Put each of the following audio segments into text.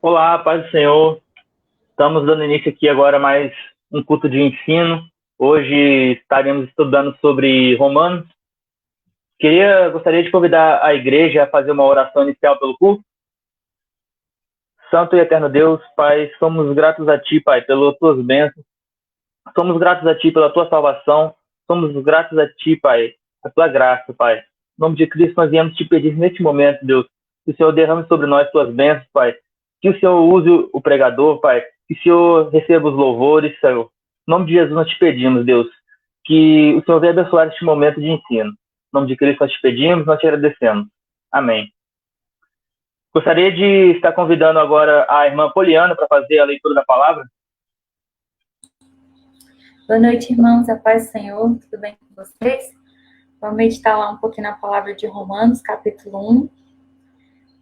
Olá, paz do Senhor. Estamos dando início aqui agora a mais um culto de ensino. Hoje estaremos estudando sobre Romanos. Gostaria de convidar a igreja a fazer uma oração inicial pelo culto. Santo e eterno Deus, Pai, somos gratos a Ti, Pai, pelas Tuas bênçãos. Somos gratos a Ti pela Tua salvação. Somos gratos a Ti, Pai, a Tua graça, Pai. Em nome de Cristo, nós viemos te pedir neste momento, Deus, que o Senhor derrame sobre nós Tuas bênçãos, Pai. Que o Senhor use o pregador, Pai. Que o Senhor receba os louvores, Senhor. Em nome de Jesus, nós te pedimos, Deus, que o Senhor venha abençoar este momento de ensino. Em nome de Cristo, nós te pedimos, nós te agradecemos. Amém. Gostaria de estar convidando agora a irmã Poliana para fazer a leitura da palavra. Boa noite, irmãos. A paz do Senhor. Tudo bem com vocês? Vamos meditar lá um pouquinho na palavra de Romanos, capítulo 1.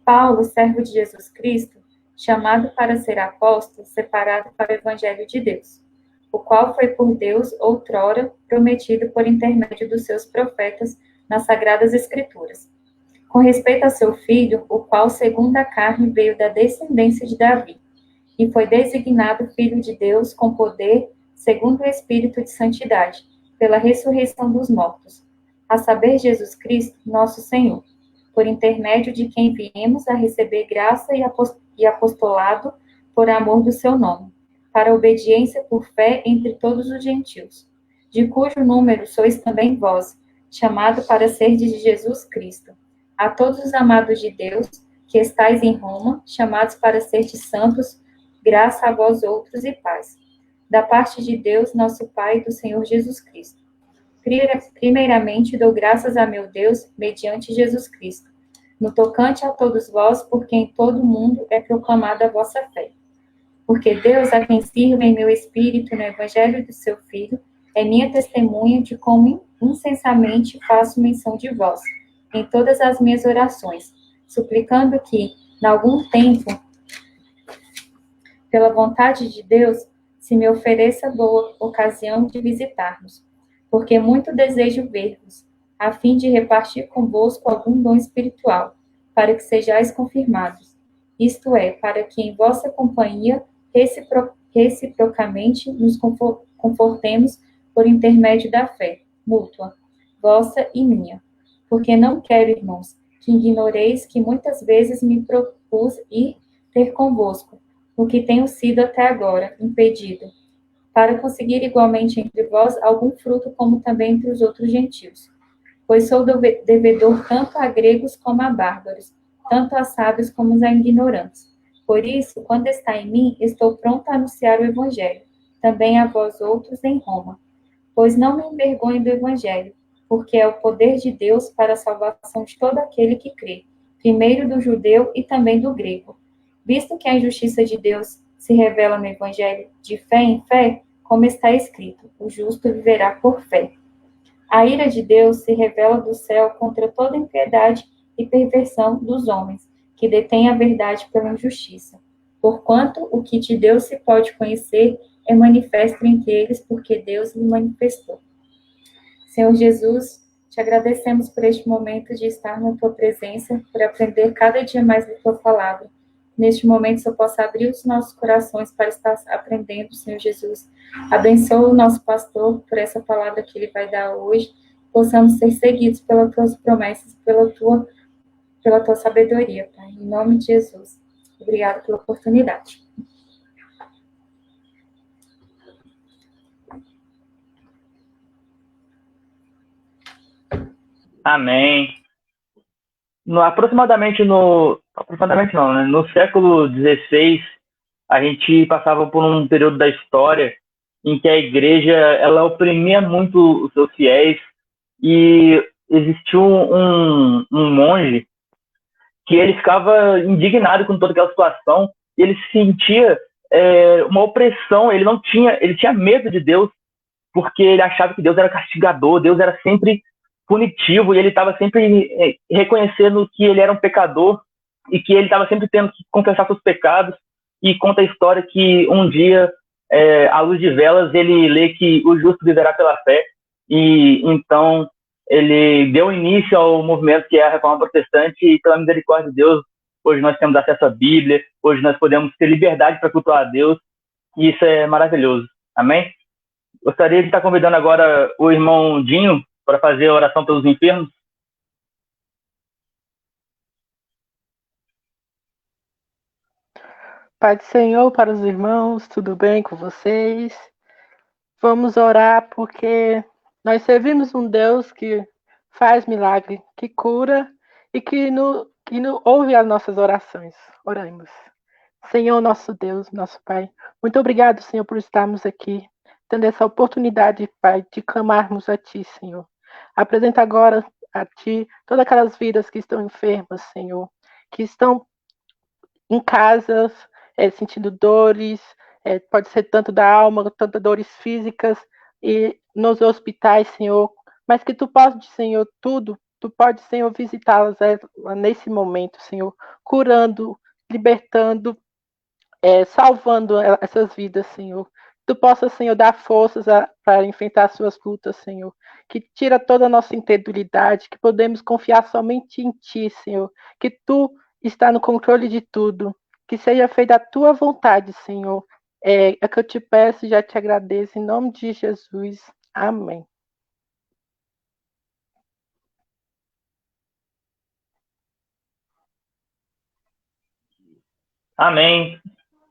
Paulo, servo de Jesus Cristo, chamado para ser apóstolo, separado para o Evangelho de Deus, o qual foi por Deus outrora prometido por intermédio dos seus profetas nas Sagradas Escrituras, com respeito a seu filho, o qual, segundo a carne, veio da descendência de Davi, e foi designado Filho de Deus com poder, segundo o Espírito de Santidade, pela ressurreição dos mortos, a saber, Jesus Cristo, nosso Senhor, por intermédio de quem viemos a receber graça e apostolado por amor do seu nome, para a obediência por fé entre todos os gentios, de cujo número sois também vós, chamado para ser de Jesus Cristo. A todos os amados de Deus, que estáis em Roma, chamados para serdes santos, graça a vós outros e paz. Da parte de Deus, nosso Pai, e do Senhor Jesus Cristo. Primeiramente, dou graças a meu Deus, mediante Jesus Cristo, no tocante a todos vós, por quem todo o mundo é proclamada a vossa fé. Porque Deus, a quem sirvo em meu espírito no evangelho do seu Filho, é minha testemunha de como incessantemente faço menção de vós, em todas as minhas orações, suplicando que, em algum tempo, pela vontade de Deus, se me ofereça boa ocasião de visitar-nos, porque muito desejo ver-vos, a fim de repartir convosco algum dom espiritual, para que sejais confirmados, isto é, para que em vossa companhia reciprocamente nos confortemos por intermédio da fé mútua, vossa e minha. Porque não quero, irmãos, que ignoreis que muitas vezes me propus ir ter convosco, o que tenho sido até agora impedido, para conseguir igualmente entre vós algum fruto, como também entre os outros gentios. Pois sou devedor tanto a gregos como a bárbaros, tanto a sábios como a ignorantes. Por isso, quando está em mim, estou pronto a anunciar o evangelho, também a vós outros em Roma. Pois não me envergonho do evangelho, porque é o poder de Deus para a salvação de todo aquele que crê, primeiro do judeu e também do grego. Visto que a injustiça de Deus se revela no evangelho de fé em fé, como está escrito, o justo viverá por fé. A ira de Deus se revela do céu contra toda impiedade e perversão dos homens, que detêm a verdade pela injustiça. Porquanto o que de Deus se pode conhecer é manifesto entre eles, porque Deus lhe manifestou. Senhor Jesus, te agradecemos por este momento de estar na tua presença, por aprender cada dia mais da tua palavra. Neste momento, se eu possa abrir os nossos corações para estar aprendendo, Senhor Jesus. Abençoa o nosso pastor por essa palavra que ele vai dar hoje. Possamos ser seguidos pelas tuas promessas, pela tua sabedoria, Pai. Em nome de Jesus. Obrigada pela oportunidade. Amém. Aproximadamente não, né? No século XVI, a gente passava por um período da história em que a igreja ela oprimia muito os seus fiéis e existiu um monge que ele ficava indignado com toda aquela situação e ele sentia uma opressão, ele tinha medo de Deus porque ele achava que Deus era castigador, Deus era sempre punitivo e ele estava sempre reconhecendo que ele era um pecador e que ele estava sempre tendo que confessar seus pecados. E conta a história que um dia, à luz de velas, ele lê que o justo viverá pela fé, e então ele deu início ao movimento que é a Reforma Protestante, e pela misericórdia de Deus, hoje nós temos acesso à Bíblia, hoje nós podemos ter liberdade para cultuar a Deus, e isso é maravilhoso. Amém? Gostaria de estar convidando agora o irmão Dinho para fazer a oração pelos enfermos. Pai do Senhor, para os irmãos, tudo bem com vocês? Vamos orar porque nós servimos um Deus que faz milagre, que cura e que ouve as nossas orações. Oremos. Senhor, nosso Deus, nosso Pai, muito obrigado, Senhor, por estarmos aqui, tendo essa oportunidade, Pai, de clamarmos a Ti, Senhor. Apresenta agora a Ti todas aquelas vidas que estão enfermas, Senhor, que estão em casas, sentindo dores, pode ser tanto da alma, tanto dores físicas, e nos hospitais, Senhor, mas que Tu podes, Senhor, tudo, Tu podes, Senhor, visitá-las nesse momento, Senhor, curando, libertando, salvando essas vidas, Senhor. Tu possa, Senhor, dar forças para enfrentar as suas lutas, Senhor. Que tira toda a nossa incredulidade, que podemos confiar somente em Ti, Senhor. Que Tu está no controle de tudo. Que seja feita a Tua vontade, Senhor. É que eu te peço e já te agradeço. Em nome de Jesus. Amém. Amém.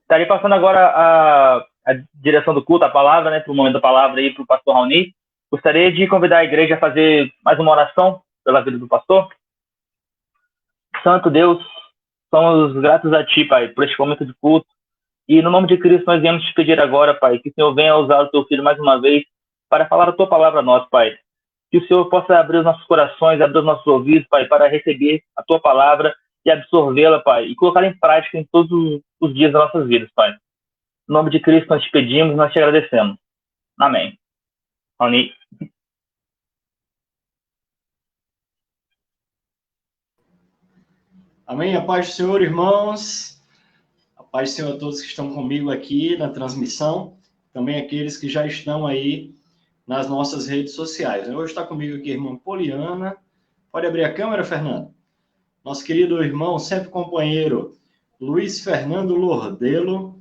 Estarei passando agora a direção do culto, a palavra, né, para o momento da palavra aí para o pastor Raoni. Gostaria de convidar a igreja a fazer mais uma oração pela vida do pastor. Santo Deus, somos gratos a Ti, Pai, por este momento de culto. E no nome de Cristo nós viemos te pedir agora, Pai, que o Senhor venha usar o Teu Filho mais uma vez para falar a Tua palavra a nós, Pai. Que o Senhor possa abrir os nossos corações, abrir os nossos ouvidos, Pai, para receber a Tua palavra e absorvê-la, Pai, e colocar em prática em todos os dias das nossas vidas, Pai. No nome de Cristo nós te pedimos, nós te agradecemos. Amém. Raoni. Amém. A paz do Senhor, irmãos. A paz do Senhor a todos que estão comigo aqui na transmissão. Também aqueles que já estão aí nas nossas redes sociais. Hoje está comigo aqui a irmã Poliana. Pode abrir a câmera, Fernando? Nosso querido irmão, sempre companheiro, Luiz Fernando Lordelo.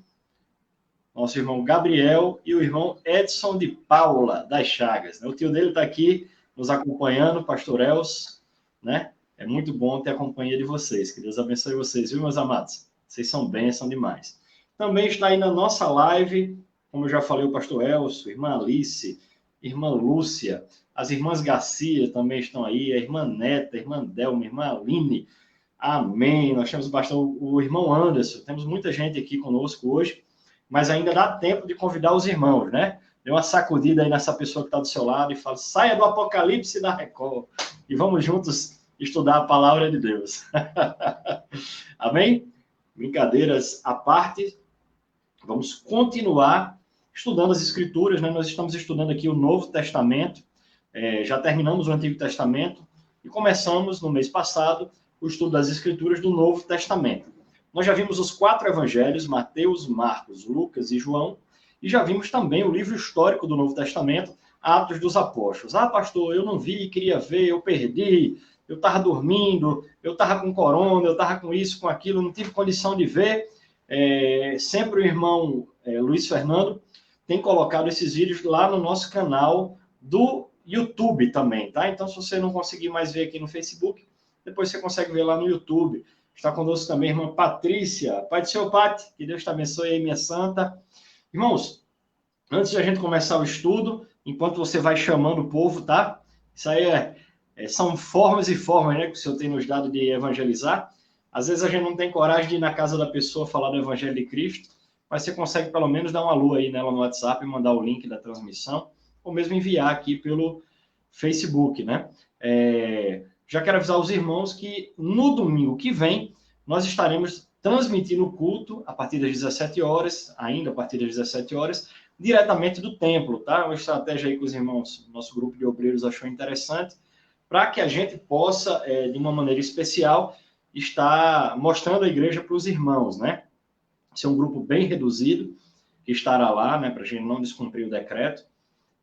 Nosso irmão Gabriel e o irmão Edson de Paula, das Chagas. O tio dele está aqui nos acompanhando, pastor Els, né? É muito bom ter a companhia de vocês. Que Deus abençoe vocês, viu, meus amados? Vocês são bênção demais. Também está aí na nossa live, como eu já falei, o pastor Elcio, irmã Alice, irmã Lúcia, as irmãs Garcia também estão aí, a irmã Neta, a irmã Delma, a irmã Aline. Amém. Nós temos bastante o irmão Anderson. Temos muita gente aqui conosco hoje, mas ainda dá tempo de convidar os irmãos, né? Dê uma sacudida aí nessa pessoa que está do seu lado e fala, saia do Apocalipse da Record e vamos juntos estudar a palavra de Deus. Amém? Brincadeiras à parte, vamos continuar estudando as Escrituras, né? Nós estamos estudando aqui o Novo Testamento, já terminamos o Antigo Testamento e começamos no mês passado o estudo das Escrituras do Novo Testamento. Nós já vimos os 4 evangelhos, Mateus, Marcos, Lucas e João, e já vimos também o livro histórico do Novo Testamento, Atos dos Apóstolos. Ah, pastor, eu não vi, queria ver, eu perdi, eu estava dormindo, eu estava com corona, eu estava com isso, com aquilo, não tive condição de ver. Sempre o irmão Luiz Fernando tem colocado esses vídeos lá no nosso canal do YouTube também, tá? Então, se você não conseguir mais ver aqui no Facebook, depois você consegue ver lá no YouTube. Está conosco também a irmã Patrícia. Pai do Senhor, Pati, que Deus te abençoe aí, minha santa. Irmãos, antes de a gente começar o estudo, enquanto você vai chamando o povo, tá? Isso aí são formas e formas, né, que o Senhor tem nos dado de evangelizar. Às vezes a gente não tem coragem de ir na casa da pessoa falar do Evangelho de Cristo, mas você consegue pelo menos dar uma alô aí nela no WhatsApp e mandar o link da transmissão, ou mesmo enviar aqui pelo Facebook, né? Já quero avisar os irmãos que no domingo que vem nós estaremos transmitindo o culto a partir das 17 horas, ainda a partir das 17 horas, diretamente do templo, tá? Uma estratégia aí que os irmãos, nosso grupo de obreiros achou interessante, para que a gente possa, de uma maneira especial, estar mostrando a igreja para os irmãos, né? Esse é um grupo bem reduzido, que estará lá, né, para a gente não descumprir o decreto,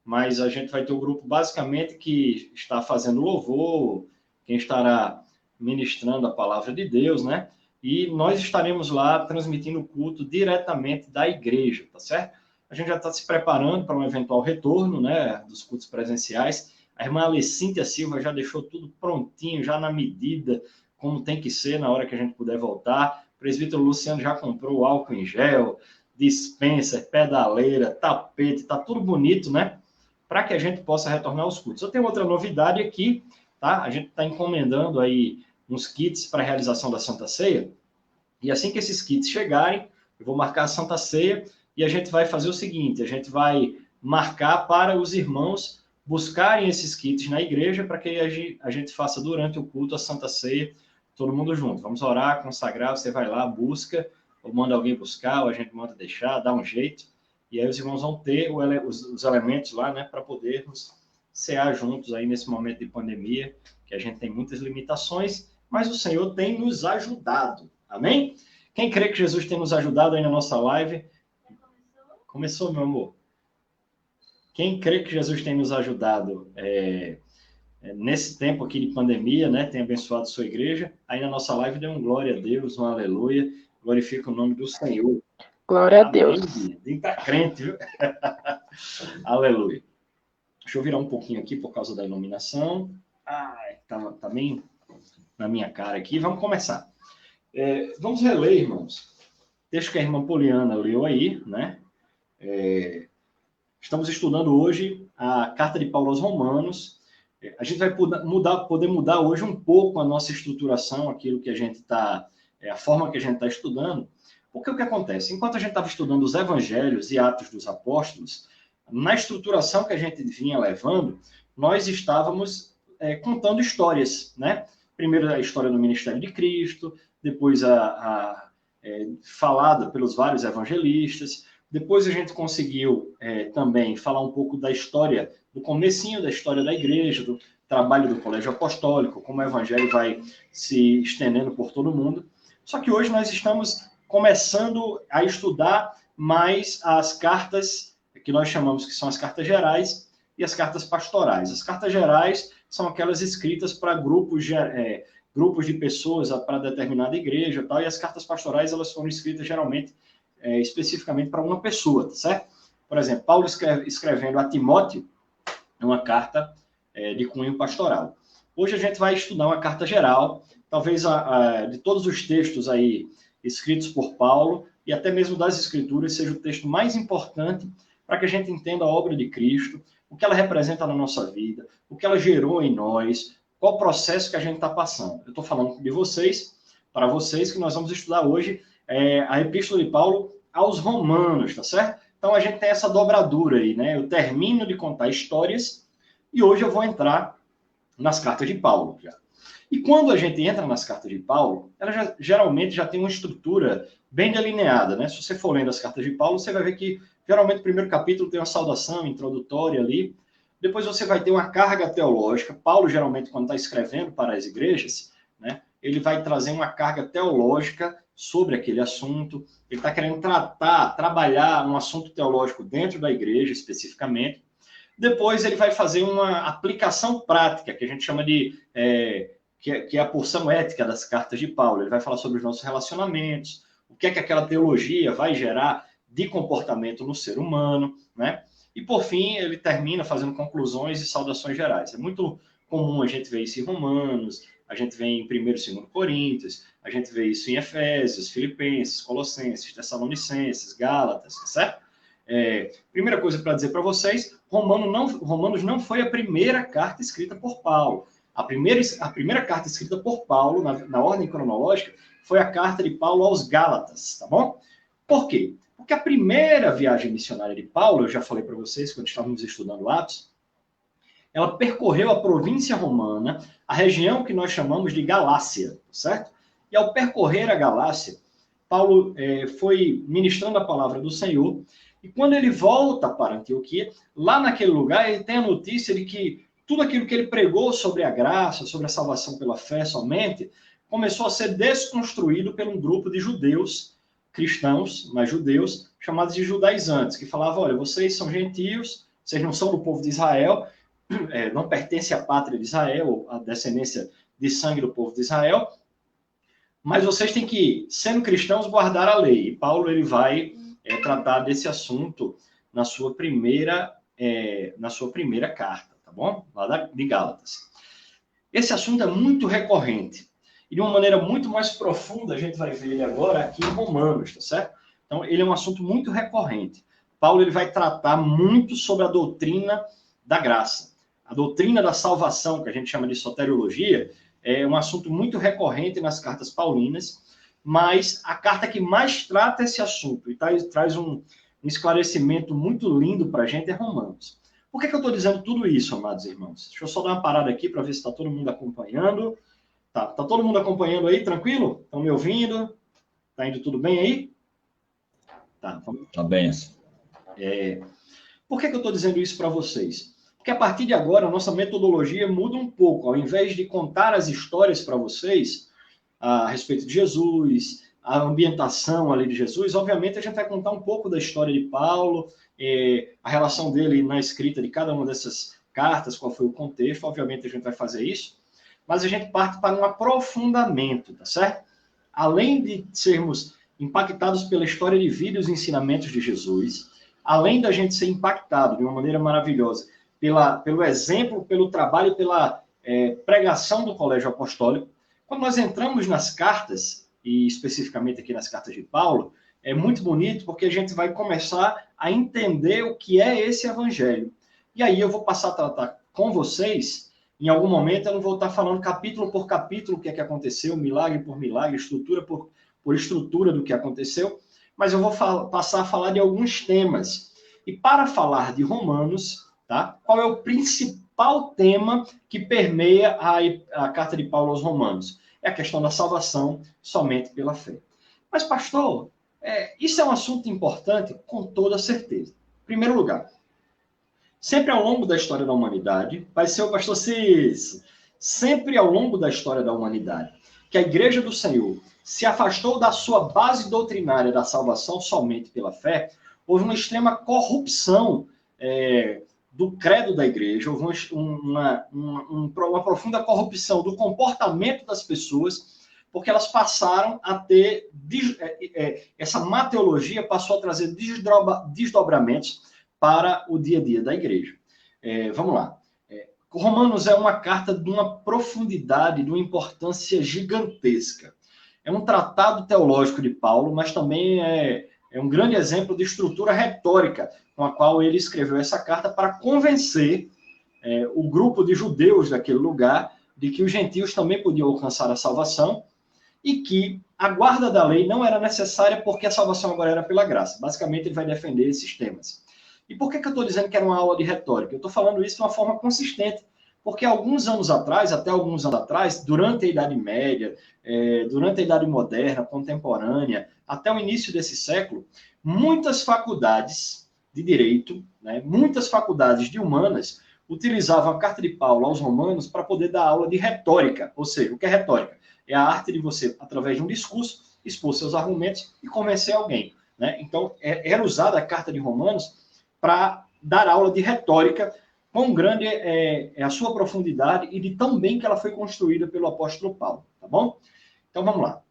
mas a gente vai ter um grupo basicamente que está fazendo louvor, quem estará ministrando a palavra de Deus, né? e nós estaremos lá transmitindo o culto diretamente da igreja, tá certo? A gente já está se preparando para um eventual retorno, né, dos cultos presenciais. A irmã Alecíntia Silva já deixou tudo prontinho, já na medida, como tem que ser na hora que a gente puder voltar. O presbítero Luciano já comprou álcool em gel, dispenser, pedaleira, tapete, tá tudo bonito, né? Para que a gente possa retornar aos cultos. Eu tenho outra novidade aqui, tá? A gente está encomendando aí uns kits para a realização da Santa Ceia. E assim que esses kits chegarem, eu vou marcar a Santa Ceia e a gente vai fazer o seguinte, a gente vai marcar para os irmãos buscarem esses kits na igreja para que a gente faça durante o culto a Santa Ceia, todo mundo junto. Vamos orar, consagrar, você vai lá, busca, ou manda alguém buscar, ou a gente manda deixar, dá um jeito, e aí os irmãos vão ter os elementos lá, né, para podermos cear juntos aí nesse momento de pandemia, que a gente tem muitas limitações, mas o Senhor tem nos ajudado. Amém? Quem crê que Jesus tem nos ajudado aí na nossa live? Começou, meu amor. Quem crê que Jesus tem nos ajudado nesse tempo aqui de pandemia, né? Tem abençoado sua igreja. Aí na nossa live dê um glória a Deus, um aleluia. Glorifica o nome do Senhor. Glória a Deus. Tem que estar crente, viu? Aleluia. Deixa eu virar um pouquinho aqui por causa da iluminação. Tá bem na minha cara aqui. Vamos começar. Vamos reler, irmãos. Texto que a irmã Poliana leu aí, né? Estamos estudando hoje a carta de Paulo aos Romanos. A gente vai poder mudar hoje um pouco a nossa estruturação, aquilo que a gente está, a forma que a gente está estudando. Porque o que acontece? Enquanto a gente estava estudando os evangelhos e Atos dos Apóstolos, na estruturação que a gente vinha levando, nós estávamos contando histórias, né? Primeiro a história do ministério de Cristo, depois falada pelos vários evangelistas, depois a gente conseguiu também falar um pouco da história, do comecinho da história da igreja, do trabalho do colégio apostólico, como o evangelho vai se estendendo por todo mundo. Só que hoje nós estamos começando a estudar mais as cartas que nós chamamos que são as cartas gerais e as cartas pastorais. As cartas gerais são aquelas escritas para grupos de pessoas para determinada igreja e tal, e as cartas pastorais elas foram escritas geralmente especificamente para uma pessoa, tá certo? Por exemplo, Paulo escrevendo a Timóteo uma carta de cunho pastoral. Hoje a gente vai estudar uma carta geral, talvez de todos os textos aí escritos por Paulo, e até mesmo das Escrituras, seja o texto mais importante para que a gente entenda a obra de Cristo, o que ela representa na nossa vida, o que ela gerou em nós, qual o processo que a gente está passando. Eu estou falando de vocês, para vocês, que nós vamos estudar hoje a Epístola de Paulo aos Romanos, tá certo? Então a gente tem essa dobradura aí, né? Eu termino de contar histórias e hoje eu vou entrar nas cartas de Paulo já. E quando a gente entra nas cartas de Paulo, ela geralmente já tem uma estrutura bem delineada, né? Se você for lendo as cartas de Paulo, você vai ver que geralmente o primeiro capítulo tem uma saudação introdutória ali, depois você vai ter uma carga teológica. Paulo, geralmente, quando está escrevendo para as igrejas, né, ele vai trazer uma carga teológica sobre aquele assunto, ele está querendo trabalhar um assunto teológico dentro da igreja, especificamente. Depois ele vai fazer uma aplicação prática, que a gente chama de... que é a porção ética das cartas de Paulo. Ele vai falar sobre os nossos relacionamentos, o que é que aquela teologia vai gerar de comportamento no ser humano, né? E, por fim, ele termina fazendo conclusões e saudações gerais. É muito comum a gente ver isso em Romanos, a gente vê em 1º e 2º Coríntios, a gente vê isso em Efésios, Filipenses, Colossenses, Tessalonicenses, Gálatas, certo? Primeira coisa para dizer para vocês, Romanos não foi a primeira carta escrita por Paulo. A primeira carta escrita por Paulo, na ordem cronológica, foi a carta de Paulo aos Gálatas, tá bom? Por quê? Porque a primeira viagem missionária de Paulo, eu já falei para vocês quando estávamos estudando Atos, ela percorreu a província romana, a região que nós chamamos de Galácia, certo? E ao percorrer a Galácia, Paulo foi ministrando a palavra do Senhor, e quando ele volta para Antioquia, lá naquele lugar ele tem a notícia de que tudo aquilo que ele pregou sobre a graça, sobre a salvação pela fé somente, começou a ser desconstruído por um grupo de judeus, cristãos, mas judeus, chamados de judaizantes, que falavam, olha, vocês são gentios, vocês não são do povo de Israel, não pertencem à pátria de Israel, à descendência de sangue do povo de Israel, mas vocês têm que, sendo cristãos, guardar a lei. E Paulo ele vai tratar desse assunto na sua primeira carta, tá bom? Lá de Gálatas. Esse assunto é muito recorrente. E de uma maneira muito mais profunda, a gente vai ver ele agora aqui em Romanos, tá certo? Então, ele é um assunto muito recorrente. Paulo ele vai tratar muito sobre a doutrina da graça. A doutrina da salvação, que a gente chama de soteriologia, é um assunto muito recorrente nas cartas paulinas, mas a carta que mais trata esse assunto e traz um esclarecimento muito lindo para a gente é Romanos. Por que eu estou dizendo tudo isso, amados irmãos? Deixa eu só dar uma parada aqui para ver se está todo mundo acompanhando. Tá todo mundo acompanhando aí, tranquilo? Estão me ouvindo? Tá indo tudo bem aí? Tá, vamos... Tá bem. Por que eu estou dizendo isso para vocês? Porque a partir de agora, a nossa metodologia muda um pouco. Ao invés de contar as histórias para vocês a respeito de Jesus, a ambientação ali de Jesus, obviamente a gente vai contar um pouco da história de Paulo, a relação dele na escrita de cada uma dessas cartas, qual foi o contexto. Obviamente a gente vai fazer isso. Mas a gente parte para um aprofundamento, tá certo? Além de sermos impactados pela história de vida e os ensinamentos de Jesus, além da gente ser impactado de uma maneira maravilhosa pelo exemplo, pelo trabalho, pela pregação do Colégio Apostólico, quando nós entramos nas cartas, e especificamente aqui nas cartas de Paulo, é muito bonito porque a gente vai começar a entender o que é esse evangelho. E aí eu vou passar a tratar com vocês. Em algum momento eu não vou estar falando capítulo por capítulo o que é que aconteceu, milagre por milagre, estrutura por estrutura do que aconteceu, mas eu vou passar a falar de alguns temas. E para falar de Romanos, tá? Qual é o principal tema que permeia a carta de Paulo aos Romanos? É a questão da salvação somente pela fé. Mas, pastor, isso é um assunto importante? Com toda certeza. Em primeiro lugar, sempre ao longo da história da humanidade, vai ser o pastor Cícero, sempre ao longo da história da humanidade, que a Igreja do Senhor se afastou da sua base doutrinária da salvação somente pela fé, houve uma extrema corrupção do credo da Igreja, houve uma profunda corrupção do comportamento das pessoas, porque elas passaram a ter... essa mateologia passou a trazer desdobramentos para o dia a dia da igreja. Vamos lá. Romanos é uma carta de uma profundidade, de uma importância gigantesca. É um tratado teológico de Paulo, mas também é um grande exemplo de estrutura retórica com a qual ele escreveu essa carta para convencer o grupo de judeus daquele lugar de que os gentios também podiam alcançar a salvação e que a guarda da lei não era necessária porque a salvação agora era pela graça. Basicamente, ele vai defender esses temas. E por que eu estou dizendo que era uma aula de retórica? Eu estou falando isso de uma forma consistente, porque alguns anos atrás, até alguns anos atrás, durante a Idade Média, durante a Idade Moderna, contemporânea, até o início desse século, muitas faculdades de direito, muitas faculdades de humanas, utilizavam a carta de Paulo aos Romanos para poder dar aula de retórica. Ou seja, o que é retórica? É a arte de você, através de um discurso, expor seus argumentos e convencer alguém. Então, era usada a carta de Romanos para dar aula de retórica, quão grande é a sua profundidade e de tão bem que ela foi construída pelo apóstolo Paulo, tá bom? Então, vamos lá.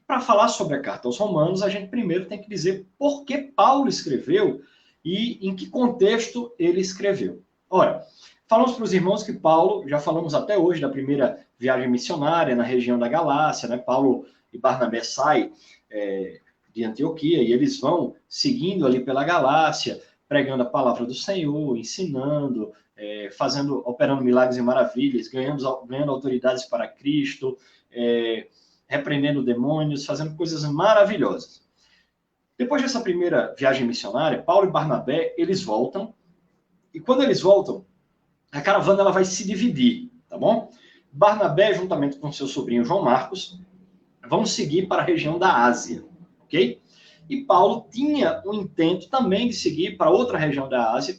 Para falar sobre a carta aos Romanos, a gente primeiro tem que dizer por que Paulo escreveu e em que contexto ele escreveu. Ora, falamos para os irmãos que Paulo, já falamos até hoje da primeira viagem missionária na região da Galácia, Paulo e Barnabé saem de Antioquia e eles vão seguindo ali pela Galácia, pregando a palavra do Senhor, ensinando, operando milagres e maravilhas, ganhando autoridades para Cristo, repreendendo demônios, fazendo coisas maravilhosas. Depois dessa primeira viagem missionária, Paulo e Barnabé, eles voltam, e quando eles voltam, a caravana ela vai se dividir, tá bom? Barnabé, juntamente com seu sobrinho João Marcos, vão seguir para a região da Ásia, ok? E Paulo tinha o intento também de seguir para outra região da Ásia,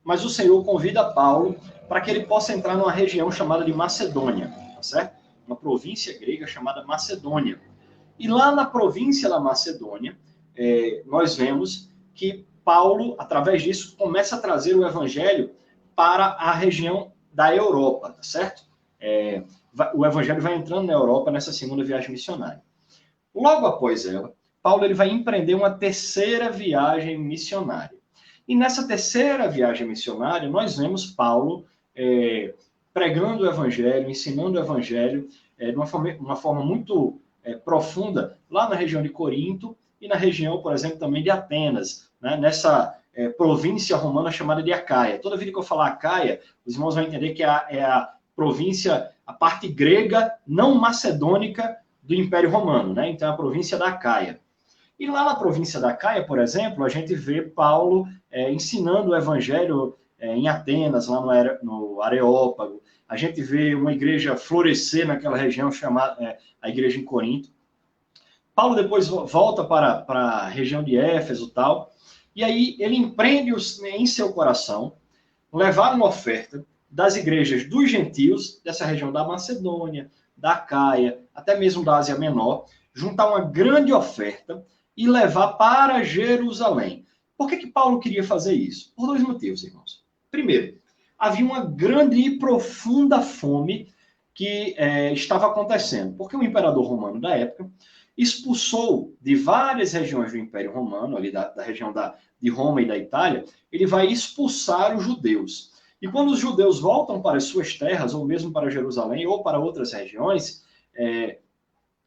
mas o Senhor convida Paulo para que ele possa entrar numa região chamada de Macedônia, tá certo? Uma província grega chamada Macedônia. E lá na província da Macedônia, nós vemos que Paulo, através disso, começa a trazer o evangelho para a região da Europa, tá certo? O evangelho vai entrando na Europa nessa segunda viagem missionária. Logo após ela, Paulo ele vai empreender uma terceira viagem missionária. E nessa terceira viagem missionária, nós vemos Paulo pregando o evangelho, ensinando o evangelho de uma forma muito profunda lá na região de Corinto e na região, por exemplo, também de Atenas, né? Nessa província romana chamada de Acaia. Toda vida que eu falar Acaia, os irmãos vão entender que é a província, a parte grega, não macedônica do Império Romano, né? Então, é a província da Acaia. E lá na província da Acaia, por exemplo, a gente vê Paulo ensinando o evangelho em Atenas, lá no Areópago. A gente vê uma igreja florescer naquela região chamada a igreja em Corinto. Paulo depois volta para a região de Éfeso e tal, e aí ele empreende em seu coração levar uma oferta das igrejas dos gentios, dessa região da Macedônia, da Acaia, até mesmo da Ásia Menor, juntar uma grande oferta e levar para Jerusalém. Por que Paulo queria fazer isso? Por dois motivos, irmãos. Primeiro, havia uma grande e profunda fome que estava acontecendo, porque o imperador romano da época expulsou de várias regiões do Império Romano, ali da região de Roma e da Itália, ele vai expulsar os judeus. E quando os judeus voltam para as suas terras, ou mesmo para Jerusalém, ou para outras regiões,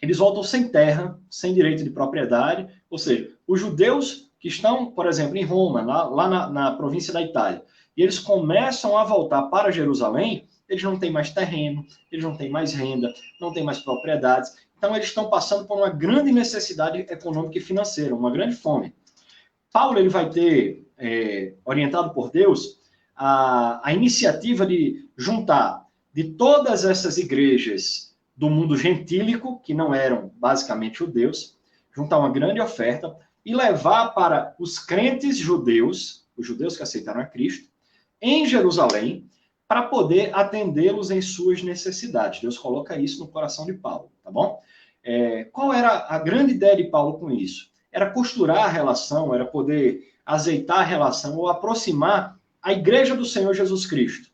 eles voltam sem terra, sem direito de propriedade, ou seja, os judeus que estão, por exemplo, em Roma, lá na província da Itália, e eles começam a voltar para Jerusalém, eles não têm mais terreno, eles não têm mais renda, não têm mais propriedades, então eles estão passando por uma grande necessidade econômica e financeira, uma grande fome. Paulo ele vai ter, orientado por Deus, a iniciativa de juntar de todas essas igrejas do mundo gentílico, que não eram basicamente judeus, juntar uma grande oferta e levar para os crentes judeus, os judeus que aceitaram a Cristo, em Jerusalém, para poder atendê-los em suas necessidades. Deus coloca isso no coração de Paulo, tá bom? Qual era a grande ideia de Paulo com isso? Era costurar a relação, era poder azeitar a relação ou aproximar a igreja do Senhor Jesus Cristo,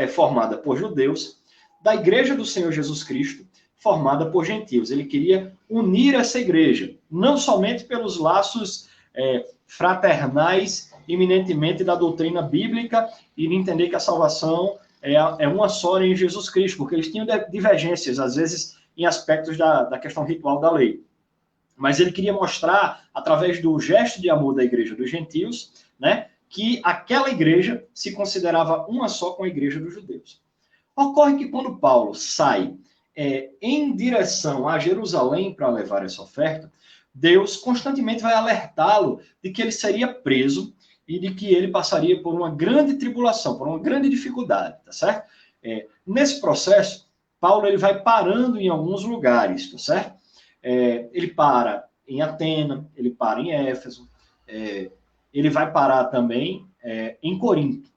formada por judeus, da igreja do Senhor Jesus Cristo, formada por gentios. Ele queria unir essa igreja, não somente pelos laços fraternais, eminentemente da doutrina bíblica, e entender que a salvação é uma só em Jesus Cristo, porque eles tinham divergências, às vezes, em aspectos da questão ritual da lei. Mas ele queria mostrar, através do gesto de amor da igreja dos gentios, né, que aquela igreja se considerava uma só com a igreja dos judeus. Ocorre que quando Paulo sai em direção a Jerusalém para levar essa oferta, Deus constantemente vai alertá-lo de que ele seria preso e de que ele passaria por uma grande tribulação, por uma grande dificuldade, tá certo? Nesse processo, Paulo ele vai parando em alguns lugares, tá certo? Ele para em Atenas, ele para em Éfeso, ele vai parar também em Corinto.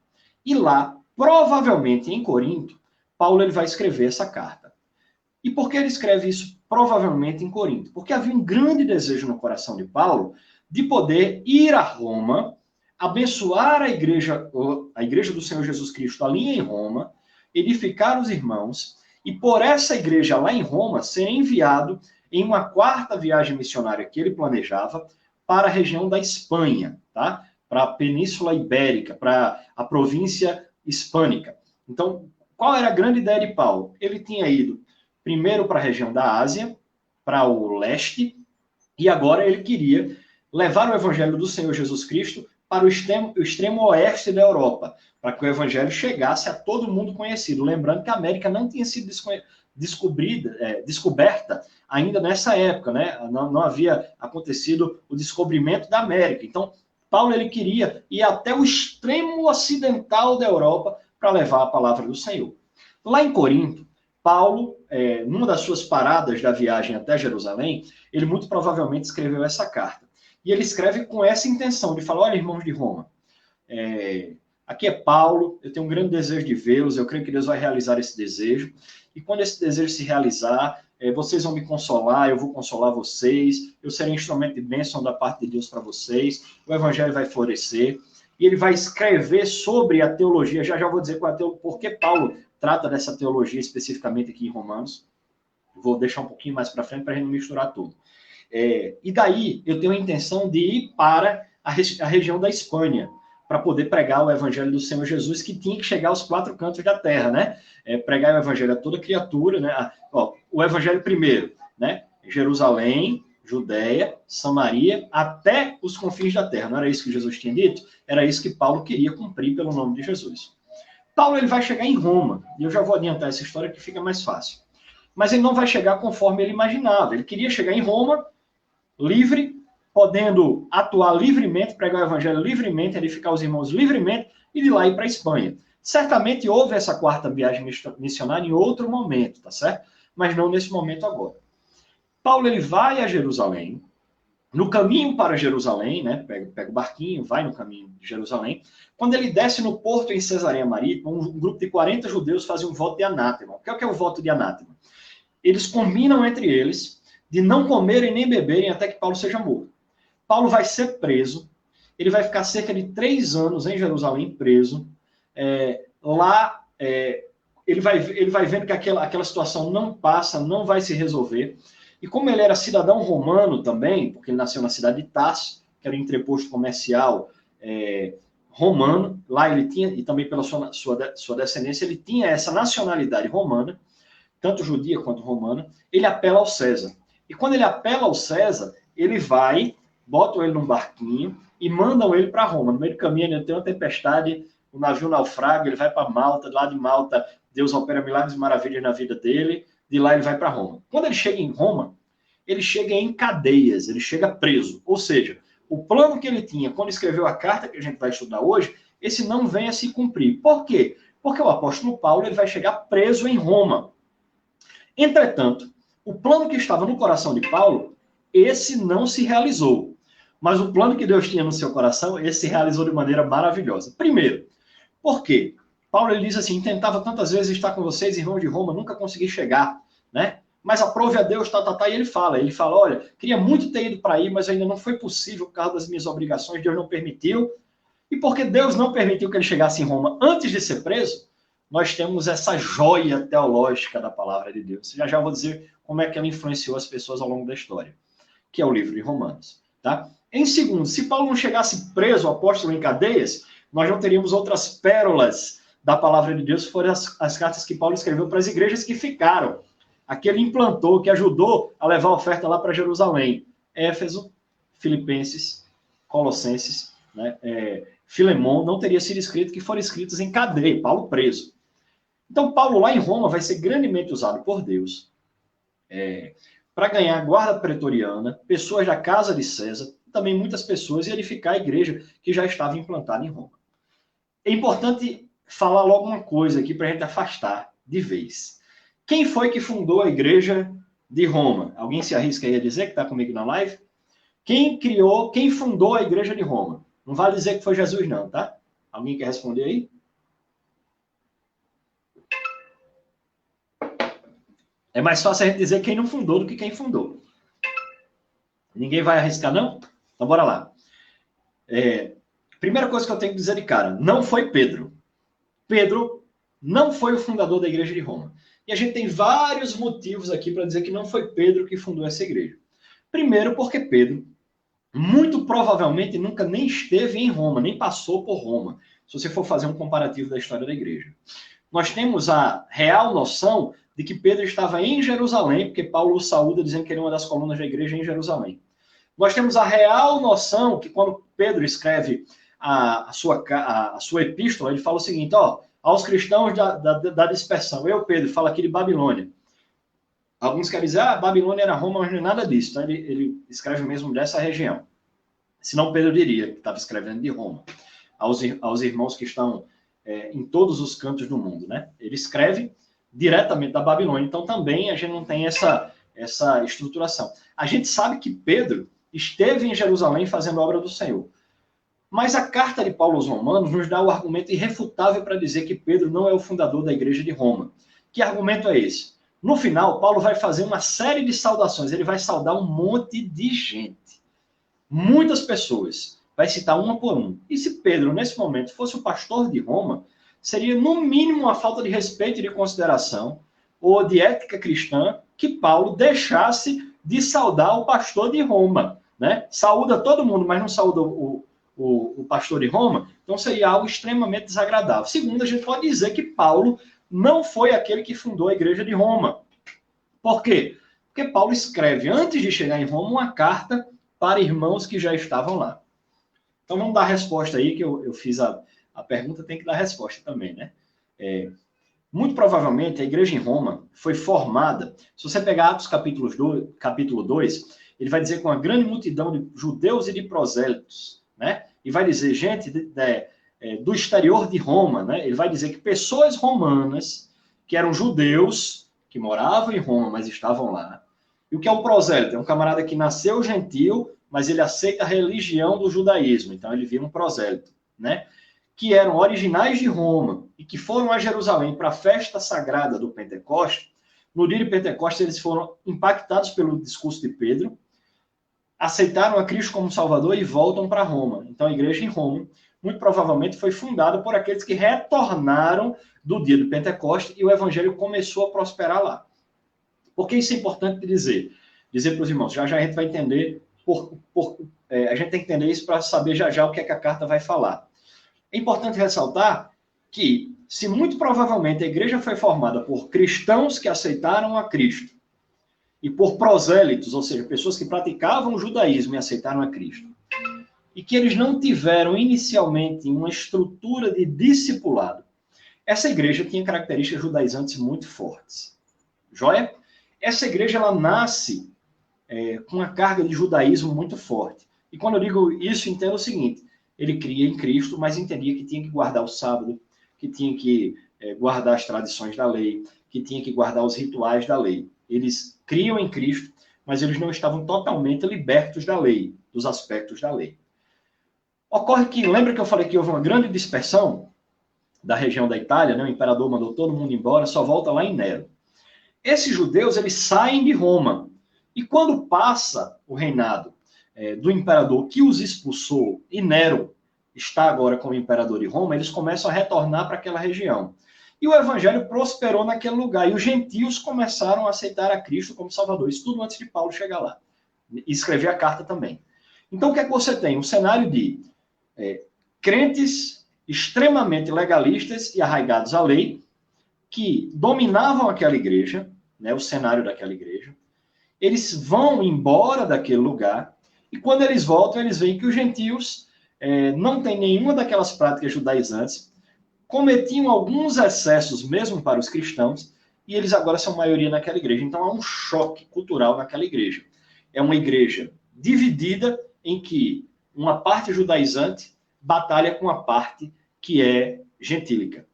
E lá, provavelmente em Corinto, Paulo ele vai escrever essa carta. E por que ele escreve isso provavelmente em Corinto? Porque havia um grande desejo no coração de Paulo de poder ir a Roma, abençoar a igreja do Senhor Jesus Cristo ali em Roma, edificar os irmãos, e por essa igreja lá em Roma ser enviado em uma quarta viagem missionária que ele planejava para a região da Espanha, tá? Para a Península Ibérica, para a província hispânica. Então, qual era a grande ideia de Paulo? Ele tinha ido primeiro para a região da Ásia, para o leste, e agora ele queria levar o evangelho do Senhor Jesus Cristo para o extremo oeste da Europa, para que o evangelho chegasse a todo mundo conhecido. Lembrando que a América não tinha sido descoberta ainda nessa época, né? Não havia acontecido o descobrimento da América. Então, Paulo ele queria ir até o extremo ocidental da Europa para levar a palavra do Senhor. Lá em Corinto, Paulo, numa das suas paradas da viagem até Jerusalém, ele muito provavelmente escreveu essa carta. E ele escreve com essa intenção de falar: olha, irmãos de Roma, aqui é Paulo, eu tenho um grande desejo de vê-los, eu creio que Deus vai realizar esse desejo, e quando esse desejo se realizar, vocês vão me consolar, eu vou consolar vocês, eu serei instrumento de bênção da parte de Deus para vocês, o evangelho vai florescer, e ele vai escrever sobre a teologia, já vou dizer por que Paulo trata dessa teologia especificamente aqui em Romanos. Vou deixar um pouquinho mais para frente para a gente não misturar tudo. E daí eu tenho a intenção de ir para a região da Espanha, para poder pregar o evangelho do Senhor Jesus, que tinha que chegar aos 4 cantos da terra, né? Pregar o evangelho a toda criatura, né? O evangelho primeiro, né? Jerusalém, Judéia, Samaria, até os confins da terra. Não era isso que Jesus tinha dito? Era isso que Paulo queria cumprir pelo nome de Jesus. Paulo ele vai chegar em Roma, e eu já vou adiantar essa história que fica mais fácil. Mas ele não vai chegar conforme ele imaginava. Ele queria chegar em Roma, livre, podendo atuar livremente, pregar o evangelho livremente, edificar os irmãos livremente, e de lá ir para a Espanha. Certamente houve essa 4ª viagem missionária em outro momento, tá certo? Mas não nesse momento agora. Paulo ele vai a Jerusalém, no caminho para Jerusalém, né? Pega o barquinho, vai no caminho de Jerusalém. Quando ele desce no porto em Cesareia Marítima, um grupo de 40 judeus fazem um voto de anátema. O que é o voto de anátema? Eles combinam entre eles de não comerem nem beberem até que Paulo seja morto. Paulo vai ser preso, ele vai ficar cerca de 3 anos em Jerusalém preso. Lá, ele vai vendo que aquela situação não passa, não vai se resolver. E como ele era cidadão romano também, porque ele nasceu na cidade de Tarso, que era um entreposto comercial romano, lá ele tinha, e também pela sua descendência, ele tinha essa nacionalidade romana, tanto judia quanto romana, ele apela ao César. E quando ele apela ao César, ele vai, botam ele num barquinho e mandam ele para Roma. No meio do caminho ele tem uma tempestade, o navio naufraga, ele vai para Malta, lá de Malta Deus opera milagres e maravilhas na vida dele, de lá ele vai para Roma. Quando ele chega em Roma, ele chega em cadeias, ele chega preso. Ou seja, o plano que ele tinha quando escreveu a carta que a gente vai estudar hoje, esse não vem a se cumprir. Por quê? Porque o apóstolo Paulo ele vai chegar preso em Roma. Entretanto, o plano que estava no coração de Paulo, esse não se realizou. Mas o plano que Deus tinha no seu coração, esse se realizou de maneira maravilhosa. Primeiro, por quê? Paulo ele diz assim, tentava tantas vezes estar com vocês, irmãos de Roma, nunca consegui chegar, né? Mas aprove a Deus, e ele fala, olha, queria muito ter ido para aí, mas ainda não foi possível por causa das minhas obrigações, Deus não permitiu. E porque Deus não permitiu que ele chegasse em Roma antes de ser preso, nós temos essa joia teológica da palavra de Deus. Já vou dizer como é que ela influenciou as pessoas ao longo da história, que é o livro de Romanos, tá? Em segundo, se Paulo não chegasse preso, o apóstolo em cadeias, nós não teríamos outras pérolas da palavra de Deus, foram as cartas que Paulo escreveu para as igrejas que ficaram. Aqui ele implantou, que ajudou a levar a oferta lá para Jerusalém. Éfeso, Filipenses, Colossenses, né? Filemon, não teria sido escrito, que foram escritos em cadeia, Paulo preso. Então, Paulo lá em Roma vai ser grandemente usado por Deus para ganhar guarda pretoriana, pessoas da casa de César, também muitas pessoas, e edificar a igreja que já estava implantada em Roma. É importante falar logo uma coisa aqui para a gente afastar de vez. Quem foi que fundou a igreja de Roma? Alguém se arrisca aí a dizer que está comigo na live? Quem fundou a igreja de Roma? Não vale dizer que foi Jesus não, tá? Alguém quer responder aí? É mais fácil a gente dizer quem não fundou do que quem fundou. Ninguém vai arriscar, não? Então, bora lá. Primeira coisa que eu tenho que dizer de cara, não foi Pedro. Pedro não foi o fundador da igreja de Roma. E a gente tem vários motivos aqui para dizer que não foi Pedro que fundou essa igreja. Primeiro, porque Pedro, muito provavelmente, nunca nem esteve em Roma, nem passou por Roma, se você for fazer um comparativo da história da igreja. Nós temos a real noção de que Pedro estava em Jerusalém, porque Paulo o saúda dizendo que ele é uma das colunas da igreja em Jerusalém. Nós temos a real noção que quando Pedro escreve a sua epístola, ele fala o seguinte, aos cristãos da dispersão. Pedro, falo aqui de Babilônia. Alguns querem dizer, Babilônia era Roma, mas não é nada disso. Então ele escreve mesmo dessa região. Senão Pedro diria que estava escrevendo de Roma. Aos irmãos que estão em todos os cantos do mundo, né? Ele escreve diretamente da Babilônia. Então também a gente não tem essa estruturação. A gente sabe que Pedro esteve em Jerusalém fazendo a obra do Senhor. Mas a carta de Paulo aos Romanos nos dá o argumento irrefutável para dizer que Pedro não é o fundador da igreja de Roma. Que argumento é esse? No final, Paulo vai fazer uma série de saudações. Ele vai saudar um monte de gente. Muitas pessoas. Vai citar uma por um. E se Pedro, nesse momento, fosse o pastor de Roma, seria, no mínimo, uma falta de respeito e de consideração, ou de ética cristã, que Paulo deixasse de saudar o pastor de Roma, né? Saúda todo mundo, mas não saúda o pastor de Roma, então seria algo extremamente desagradável. Segundo, a gente pode dizer que Paulo não foi aquele que fundou a igreja de Roma. Por quê? Porque Paulo escreve, antes de chegar em Roma, uma carta para irmãos que já estavam lá. Então vamos dar a resposta aí, que eu fiz a pergunta, tem que dar a resposta também, né? Muito provavelmente a igreja em Roma foi formada, se você pegar Atos capítulo 2, ele vai dizer com uma grande multidão de judeus e de prosélitos, né? E vai dizer, gente do exterior de Roma, né? Ele vai dizer que pessoas romanas, que eram judeus, que moravam em Roma, mas estavam lá. E o que é um prosélito? É um camarada que nasceu gentil, mas ele aceita a religião do judaísmo, então ele vira um prosélito, né? Que eram originais de Roma e que foram a Jerusalém para a festa sagrada do Pentecostes. No dia de Pentecostes, eles foram impactados pelo discurso de Pedro, aceitaram a Cristo como Salvador e voltam para Roma. Então, a igreja em Roma, muito provavelmente, foi fundada por aqueles que retornaram do dia do Pentecostes e o evangelho começou a prosperar lá. Por que isso é importante dizer? Dizer para os irmãos, já a gente vai entender, a gente tem que entender isso para saber já o que é que a carta vai falar. É importante ressaltar que, se muito provavelmente a igreja foi formada por cristãos que aceitaram a Cristo e por prosélitos, ou seja, pessoas que praticavam o judaísmo e aceitaram a Cristo, e que eles não tiveram inicialmente uma estrutura de discipulado, essa igreja tinha características judaizantes muito fortes. Joia? Essa igreja ela nasce com uma carga de judaísmo muito forte. E quando eu digo isso, entendo o seguinte: ele cria em Cristo, mas entendia que tinha que guardar o sábado, que tinha que guardar as tradições da lei, que tinha que guardar os rituais da lei. Eles criam em Cristo, mas eles não estavam totalmente libertos da lei, dos aspectos da lei. Ocorre que, lembra que eu falei que houve uma grande dispersão da região da Itália, né? O imperador mandou todo mundo embora, só volta lá em Nero. Esses judeus, eles saem de Roma, e quando passa o reinado do imperador que os expulsou, e Nero está agora como imperador de Roma, eles começam a retornar para aquela região. E o evangelho prosperou naquele lugar, e os gentios começaram a aceitar a Cristo como Salvador. Isso tudo antes de Paulo chegar lá. E escrever a carta também. Então, o que é que você tem? Um cenário de crentes extremamente legalistas e arraigados à lei, que dominavam aquela igreja, né, o cenário daquela igreja. Eles vão embora daquele lugar, e quando eles voltam, eles veem que os gentios não têm nenhuma daquelas práticas judaizantes, cometiam alguns excessos mesmo para os cristãos, e eles agora são maioria naquela igreja. Então há um choque cultural naquela igreja. É uma igreja dividida em que uma parte judaizante batalha com a parte que é gentílica.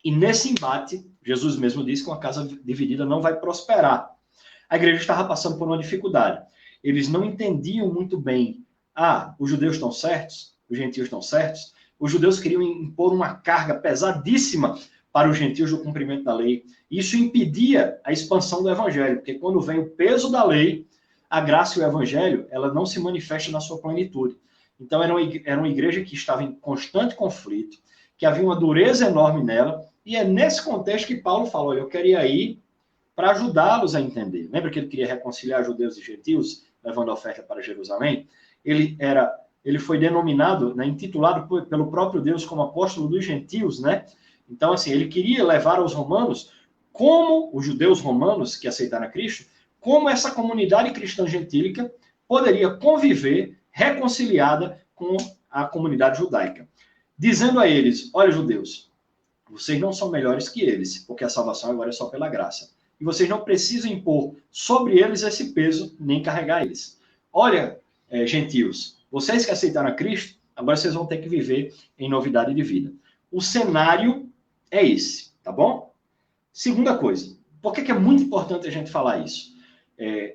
E nesse embate, Jesus mesmo disse que uma casa dividida não vai prosperar. A igreja estava passando por uma dificuldade. Eles não entendiam muito bem. Os judeus estão certos, os gentios estão certos. Os judeus queriam impor uma carga pesadíssima para os gentios do cumprimento da lei. Isso impedia a expansão do evangelho, porque quando vem o peso da lei, a graça e o evangelho, ela não se manifesta na sua plenitude. Então, era uma igreja que estava em constante conflito, que havia uma dureza enorme nela, e é nesse contexto que Paulo fala, olha, eu queria ir para ajudá-los a entender. Lembra que ele queria reconciliar judeus e gentios, levando a oferta para Jerusalém? Ele foi denominado, né, intitulado pelo próprio Deus como apóstolo dos gentios, né? Então, assim, ele queria levar aos romanos, como os judeus romanos que aceitaram a Cristo, como essa comunidade cristã gentílica poderia conviver reconciliada com a comunidade judaica. Dizendo a eles, olha, judeus, vocês não são melhores que eles, porque a salvação agora é só pela graça. E vocês não precisam impor sobre eles esse peso, nem carregar eles. Olha, gentios, vocês que aceitaram a Cristo, agora vocês vão ter que viver em novidade de vida. O cenário é esse, tá bom? Segunda coisa, por que é muito importante a gente falar isso?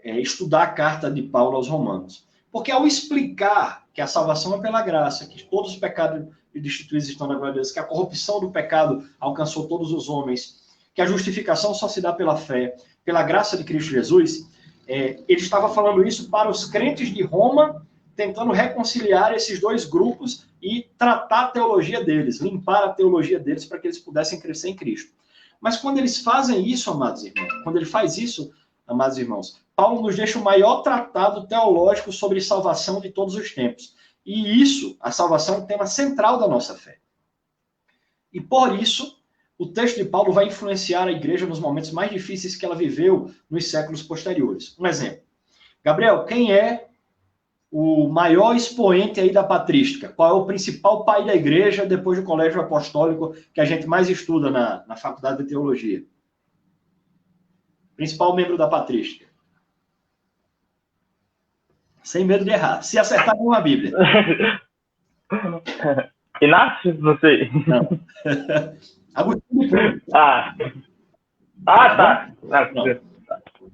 Estudar a carta de Paulo aos Romanos. Porque ao explicar que a salvação é pela graça, que todos os pecados destituídos estão na glória de Deus, que a corrupção do pecado alcançou todos os homens, que a justificação só se dá pela fé, pela graça de Cristo Jesus, ele estava falando isso para os crentes de Roma, tentando reconciliar esses dois grupos e tratar a teologia deles, limpar a teologia deles para que eles pudessem crescer em Cristo. Mas quando eles fazem isso, amados irmãos, quando ele faz isso, amados irmãos, Paulo nos deixa o maior tratado teológico sobre salvação de todos os tempos. E isso, a salvação, é um tema central da nossa fé. E por isso, o texto de Paulo vai influenciar a igreja nos momentos mais difíceis que ela viveu nos séculos posteriores. Um exemplo. Gabriel, quem é o maior expoente aí da patrística? Qual é o principal pai da igreja depois do colégio apostólico que a gente mais estuda na faculdade de teologia? Principal membro da patrística. Sem medo de errar. Se acertar com a Bíblia. Inácio? Não sei. Não. Agostinho de Pona. Tá.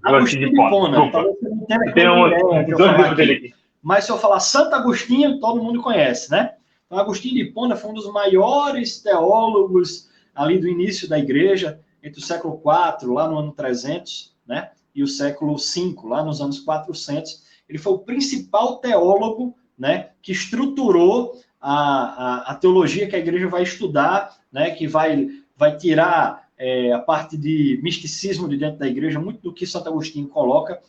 Agostinho de Pona. Talvez você não tenha dois livros dele aqui. Mas se eu falar Santo Agostinho, todo mundo conhece, né? Então, Agostinho de Hipona foi um dos maiores teólogos ali do início da igreja, entre o século IV, lá no ano 300, né? E o século V, lá nos anos 400. Ele foi o principal teólogo, né? Que estruturou a teologia que a igreja vai estudar, né? Que vai tirar a parte de misticismo de dentro da igreja, muito do que Santo Agostinho coloca,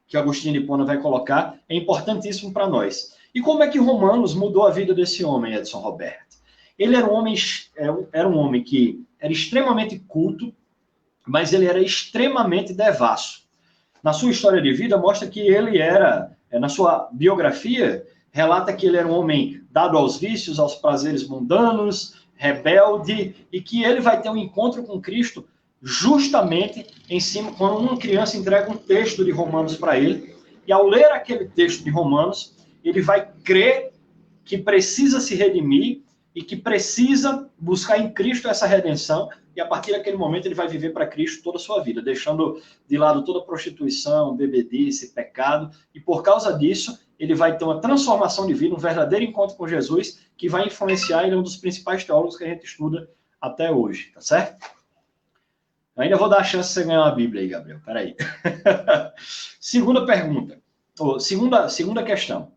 que Agostinho de Hipona vai colocar, é importantíssimo para nós. E como é que Romanos mudou a vida desse homem, Edson Roberto? Ele era um homem que era extremamente culto, mas ele era extremamente devasso. Na sua história de vida, mostra que ele era, na sua biografia, relata que ele era um homem dado aos vícios, aos prazeres mundanos, rebelde, e que ele vai ter um encontro com Cristo justamente em cima, quando uma criança entrega um texto de Romanos para ele, e ao ler aquele texto de Romanos, ele vai crer que precisa se redimir e que precisa buscar em Cristo essa redenção, e a partir daquele momento ele vai viver para Cristo toda a sua vida, deixando de lado toda prostituição, bebedice, pecado, e por causa disso, ele vai ter uma transformação de vida, um verdadeiro encontro com Jesus, que vai influenciar, ele é um dos principais teólogos que a gente estuda até hoje, tá certo? Ainda vou dar a chance de você ganhar uma Bíblia aí, Gabriel. Peraí. Segunda pergunta. Segunda questão.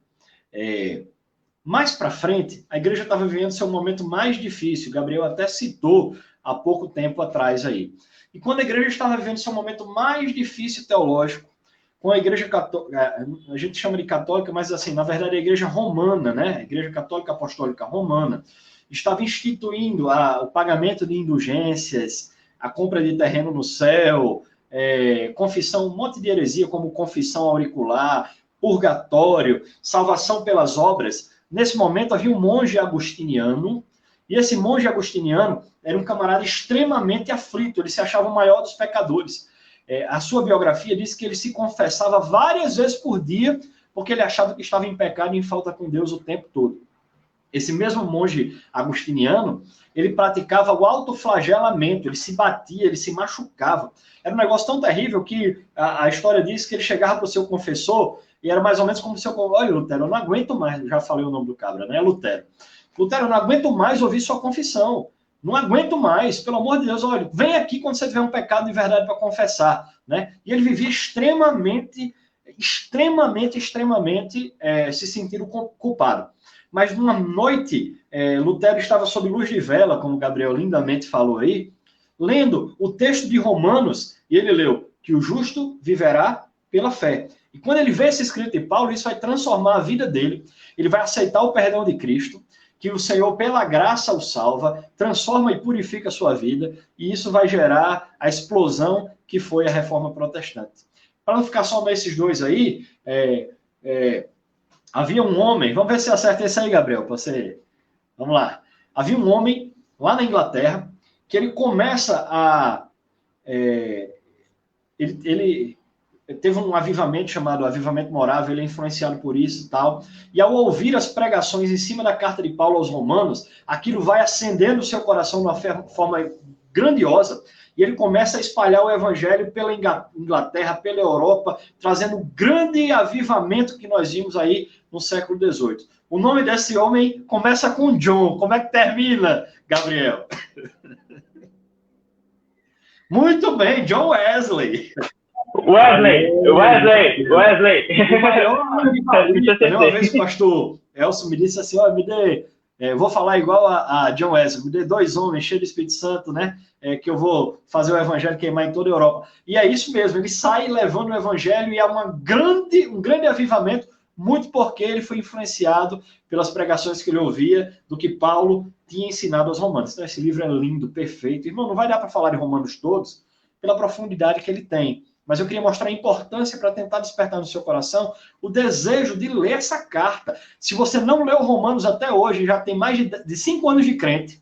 Mais para frente, a igreja estava vivendo seu momento mais difícil. Gabriel até citou há pouco tempo atrás aí. E quando a igreja estava vivendo seu momento mais difícil teológico, com a igreja católica, a gente chama de católica, mas assim, na verdade a igreja romana, né? A igreja católica apostólica romana, estava instituindo o pagamento de indulgências, a compra de terreno no céu, confissão, um monte de heresia, como confissão auricular, purgatório, salvação pelas obras. Nesse momento havia um monge agostiniano, e esse monge agostiniano era um camarada extremamente aflito, ele se achava o maior dos pecadores. A sua biografia diz que ele se confessava várias vezes por dia, porque ele achava que estava em pecado e em falta com Deus o tempo todo. Esse mesmo monge agostiniano, ele praticava o autoflagelamento, ele se batia, ele se machucava. Era um negócio tão terrível que a história diz que ele chegava para o seu confessor e era mais ou menos como se eu... Olha, Lutero, eu não aguento mais, já falei o nome do cabra, né? Lutero, eu não aguento mais ouvir sua confissão. Não aguento mais, pelo amor de Deus, olha, vem aqui quando você tiver um pecado de verdade para confessar, né? E ele vivia extremamente se sentindo culpado. Mas numa noite, Lutero estava sob luz de vela, como o Gabriel lindamente falou aí, lendo o texto de Romanos, e ele leu que o justo viverá pela fé. E quando ele vê esse escrito de Paulo, isso vai transformar a vida dele, ele vai aceitar o perdão de Cristo, que o Senhor, pela graça, o salva, transforma e purifica a sua vida, e isso vai gerar a explosão que foi a Reforma Protestante. Para não ficar só nesses dois aí, havia um homem, vamos ver se acerta esse aí, Gabriel, para você. Vamos lá. Havia um homem lá na Inglaterra que ele começa a... Ele teve um avivamento chamado Avivamento Morável, ele é influenciado por isso e tal. E ao ouvir as pregações em cima da carta de Paulo aos Romanos, aquilo vai acendendo o seu coração de uma forma grandiosa, e ele começa a espalhar o evangelho pela Inglaterra, pela Europa, trazendo um grande avivamento que nós vimos aí no século XVIII. O nome desse homem começa com John. Como é que termina, Gabriel? Muito bem, John Wesley. Wesley! O maior avivalista, né? Uma vez o pastor Elcio me disse assim, vou falar igual a John Wesley, me dê 2 homens cheios do Espírito Santo, né? que eu vou fazer o evangelho queimar em toda a Europa. E é isso mesmo, ele sai levando o evangelho e há um grande avivamento, muito porque ele foi influenciado pelas pregações que ele ouvia do que Paulo tinha ensinado aos romanos. Então esse livro é lindo, perfeito. Irmão, não vai dar para falar de Romanos todos, pela profundidade que ele tem. Mas eu queria mostrar a importância para tentar despertar no seu coração o desejo de ler essa carta. Se você não leu Romanos até hoje, já tem mais de 5 anos de crente,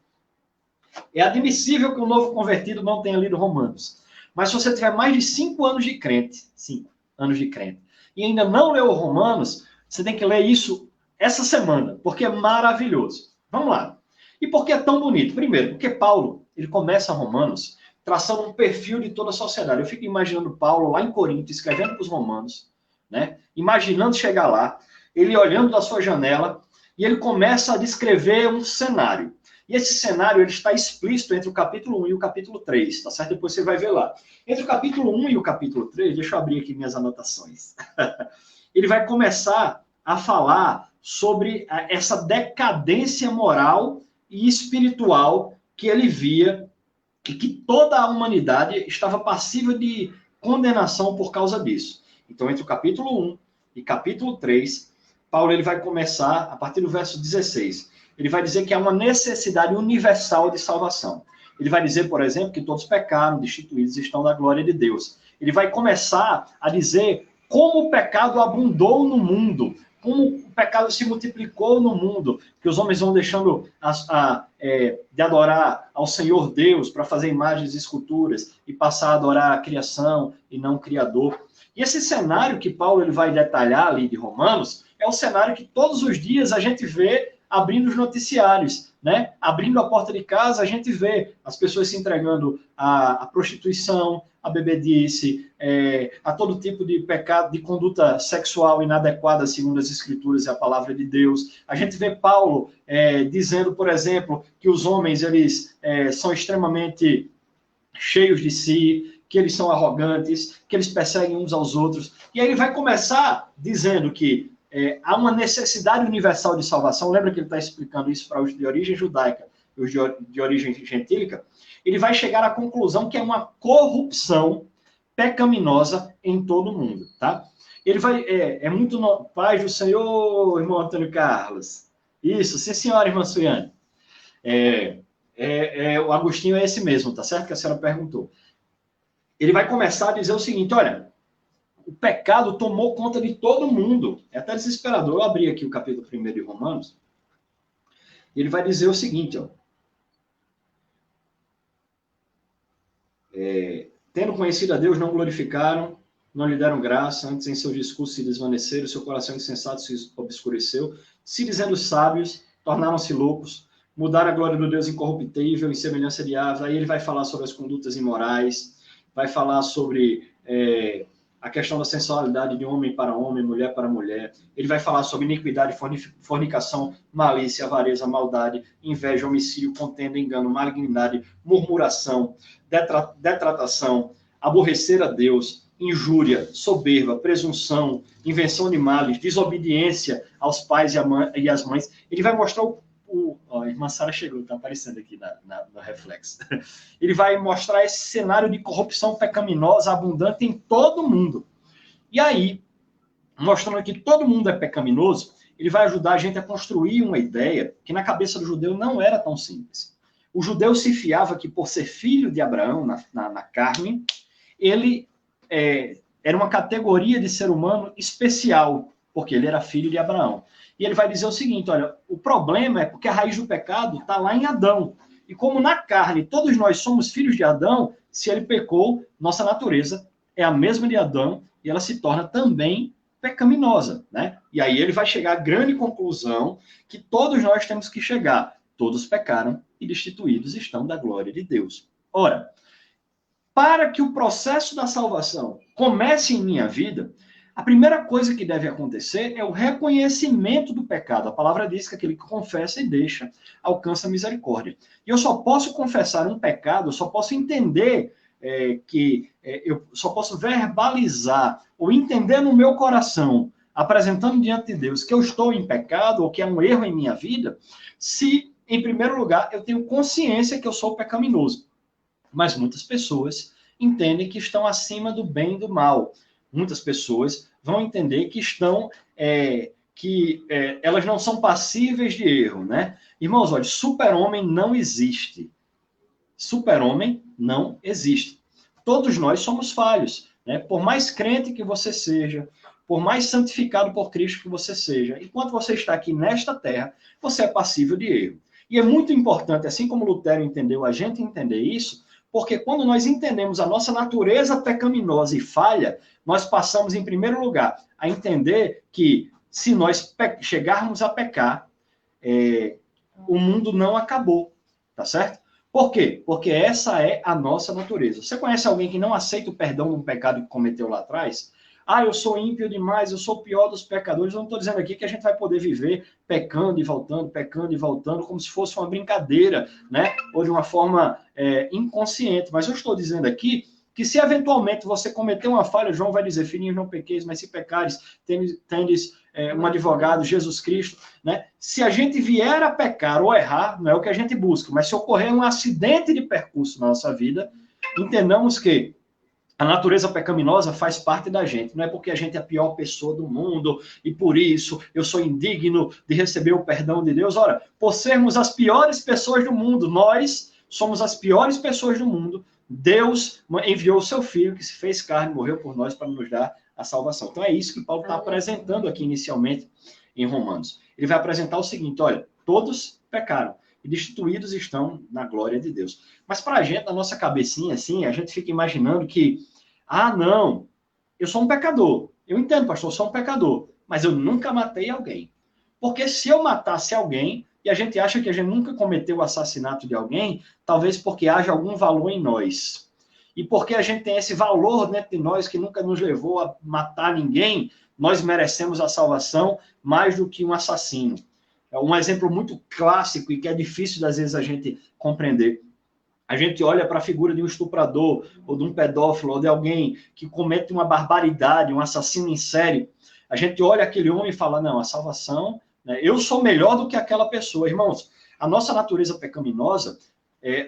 é admissível que um novo convertido não tenha lido Romanos. Mas se você tiver mais de 5 anos de crente, 5 anos de crente, e ainda não leu Romanos, você tem que ler isso essa semana, porque é maravilhoso. Vamos lá. E por que é tão bonito? Primeiro, porque Paulo, ele começa Romanos traçando um perfil de toda a sociedade. Eu fico imaginando Paulo lá em Corinto, escrevendo para os romanos, né? Imaginando chegar lá, ele olhando da sua janela, e ele começa a descrever um cenário. E esse cenário ele está explícito entre o capítulo 1 e o capítulo 3, tá certo? Depois você vai ver lá. Entre o capítulo 1 e o capítulo 3, deixa eu abrir aqui minhas anotações. Ele vai começar a falar sobre essa decadência moral e espiritual que ele via e que toda a humanidade estava passível de condenação por causa disso. Então, entre o capítulo 1 e capítulo 3, Paulo ele vai começar, a partir do verso 16, ele vai dizer que há uma necessidade universal de salvação. Ele vai dizer, por exemplo, que todos pecaram, destituídos estão da glória de Deus. Ele vai começar a dizer como o pecado abundou no mundo, como o pecado se multiplicou no mundo, que os homens vão deixando de adorar ao Senhor Deus para fazer imagens e esculturas e passar a adorar a criação e não o Criador. E esse cenário que Paulo ele vai detalhar ali de Romanos é um cenário que todos os dias a gente vê abrindo os noticiários, né? Abrindo a porta de casa, a gente vê as pessoas se entregando à prostituição, à bebedice, a todo tipo de pecado, de conduta sexual inadequada segundo as Escrituras e a palavra de Deus. A gente vê Paulo dizendo, por exemplo, que os homens eles são extremamente cheios de si, que eles são arrogantes, que eles perseguem uns aos outros. E aí ele vai começar dizendo que há uma necessidade universal de salvação. Lembra que ele está explicando isso para os de origem judaica e os de origem gentílica? Ele vai chegar à conclusão que é uma corrupção pecaminosa em todo o mundo, tá? Ele vai... muito paz do Senhor, irmão Antônio Carlos. Isso, sim senhora, irmã Suiane. O Agostinho é esse mesmo, tá certo? Que a senhora perguntou. Ele vai começar a dizer o seguinte, olha, o pecado tomou conta de todo mundo. É até desesperador. Eu abri aqui o capítulo 1 de Romanos. E ele vai dizer o seguinte, ó. Tendo conhecido a Deus, não glorificaram, não lhe deram graça, antes em seus discursos se desvaneceram, seu coração insensato se obscureceu, se dizendo sábios, tornaram-se loucos, mudaram a glória do Deus incorruptível em semelhança de aves. Aí ele vai falar sobre as condutas imorais, vai falar sobre... a questão da sensualidade de homem para homem, mulher para mulher. Ele vai falar sobre iniquidade, fornicação, malícia, avareza, maldade, inveja, homicídio, contenda, engano, malignidade, murmuração, detratação, aborrecer a Deus, injúria, soberba, presunção, invenção de males, desobediência aos pais e às mães. Ele vai mostrar a irmã Sara chegou, está aparecendo aqui no reflexo. Ele vai mostrar esse cenário de corrupção pecaminosa abundante em todo mundo. E aí, mostrando que todo mundo é pecaminoso, ele vai ajudar a gente a construir uma ideia que na cabeça do judeu não era tão simples. O judeu se fiava que por ser filho de Abraão na carne, ele era uma categoria de ser humano especial, porque ele era filho de Abraão. E ele vai dizer o seguinte, olha, o problema é porque a raiz do pecado está lá em Adão. E como na carne todos nós somos filhos de Adão, se ele pecou, nossa natureza é a mesma de Adão e ela se torna também pecaminosa, né? E aí ele vai chegar à grande conclusão que todos nós temos que chegar. Todos pecaram e destituídos estão da glória de Deus. Ora, para que o processo da salvação comece em minha vida, a primeira coisa que deve acontecer é o reconhecimento do pecado. A palavra diz que aquele que confessa e deixa alcança a misericórdia. E eu só posso confessar um pecado, eu só posso entender eu só posso verbalizar ou entender no meu coração, apresentando diante de Deus que eu estou em pecado ou que é um erro em minha vida, se, em primeiro lugar, eu tenho consciência que eu sou pecaminoso. Mas muitas pessoas entendem que estão acima do bem e do mal. Muitas pessoas vão entender que elas não são passíveis de erro, né? Irmãos, olha, super-homem não existe. Super-homem não existe. Todos nós somos falhos, né? Por mais crente que você seja, por mais santificado por Cristo que você seja, enquanto você está aqui nesta terra, você é passível de erro. E é muito importante, assim como Lutero entendeu, a gente entender isso, porque quando nós entendemos a nossa natureza pecaminosa e falha, nós passamos, em primeiro lugar, a entender que se nós chegarmos a pecar, o mundo não acabou, tá certo? Por quê? Porque essa é a nossa natureza. Você conhece alguém que não aceita o perdão de um pecado que cometeu lá atrás? Ah, eu sou ímpio demais, eu sou o pior dos pecadores. Eu não estou dizendo aqui que a gente vai poder viver pecando e voltando, como se fosse uma brincadeira, né? Ou de uma forma inconsciente. Mas eu estou dizendo aqui que se eventualmente você cometer uma falha, João vai dizer, filhinhos, não pequeis, mas se pecares, tendes um advogado, Jesus Cristo, né? Se a gente vier a pecar ou errar, não é o que a gente busca, mas se ocorrer um acidente de percurso na nossa vida, entendamos que a natureza pecaminosa faz parte da gente. Não é porque a gente é a pior pessoa do mundo e por isso eu sou indigno de receber o perdão de Deus. Ora, por sermos as piores pessoas do mundo, nós somos as piores pessoas do mundo. Deus enviou o seu Filho, que se fez carne, morreu por nós para nos dar a salvação. Então é isso que Paulo está apresentando aqui inicialmente em Romanos. Ele vai apresentar o seguinte, olha, todos pecaram e destituídos estão na glória de Deus. Mas para a gente, na nossa cabecinha, assim, a gente fica imaginando que, não, eu sou um pecador. Eu entendo, pastor, eu sou um pecador, mas eu nunca matei alguém. Porque se eu matasse alguém, e a gente acha que a gente nunca cometeu o assassinato de alguém, talvez porque haja algum valor em nós. E porque a gente tem esse valor dentro de nós que nunca nos levou a matar ninguém, nós merecemos a salvação mais do que um assassino. É um exemplo muito clássico e que é difícil, às vezes, a gente compreender. A gente olha para a figura de um estuprador, ou de um pedófilo, ou de alguém que comete uma barbaridade, um assassino em série. A gente olha aquele homem e fala, não, a salvação, né, eu sou melhor do que aquela pessoa. Irmãos, a nossa natureza pecaminosa,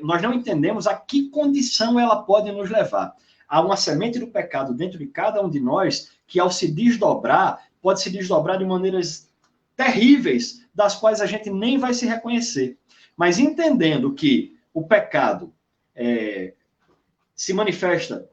nós não entendemos a que condição ela pode nos levar. Há uma semente do pecado dentro de cada um de nós que, ao se desdobrar, pode se desdobrar de maneiras terríveis, das quais a gente nem vai se reconhecer. Mas entendendo que o pecado se manifesta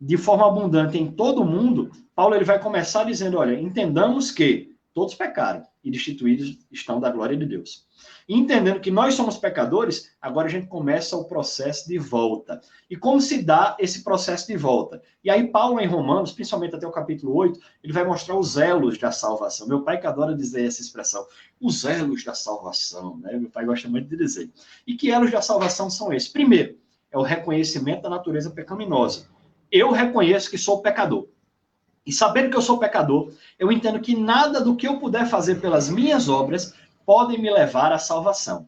de forma abundante em todo o mundo, Paulo ele vai começar dizendo, olha, entendamos que todos pecaram e destituídos estão da glória de Deus. E entendendo que nós somos pecadores, agora a gente começa o processo de volta. E como se dá esse processo de volta? E aí Paulo, em Romanos, principalmente até o capítulo 8, ele vai mostrar os elos da salvação. Meu pai que adora dizer essa expressão, os elos da salvação, né? Meu pai gosta muito de dizer. E que elos da salvação são esses? Primeiro, é o reconhecimento da natureza pecaminosa. Eu reconheço que sou pecador. E sabendo que eu sou pecador, eu entendo que nada do que eu puder fazer pelas minhas obras podem me levar à salvação.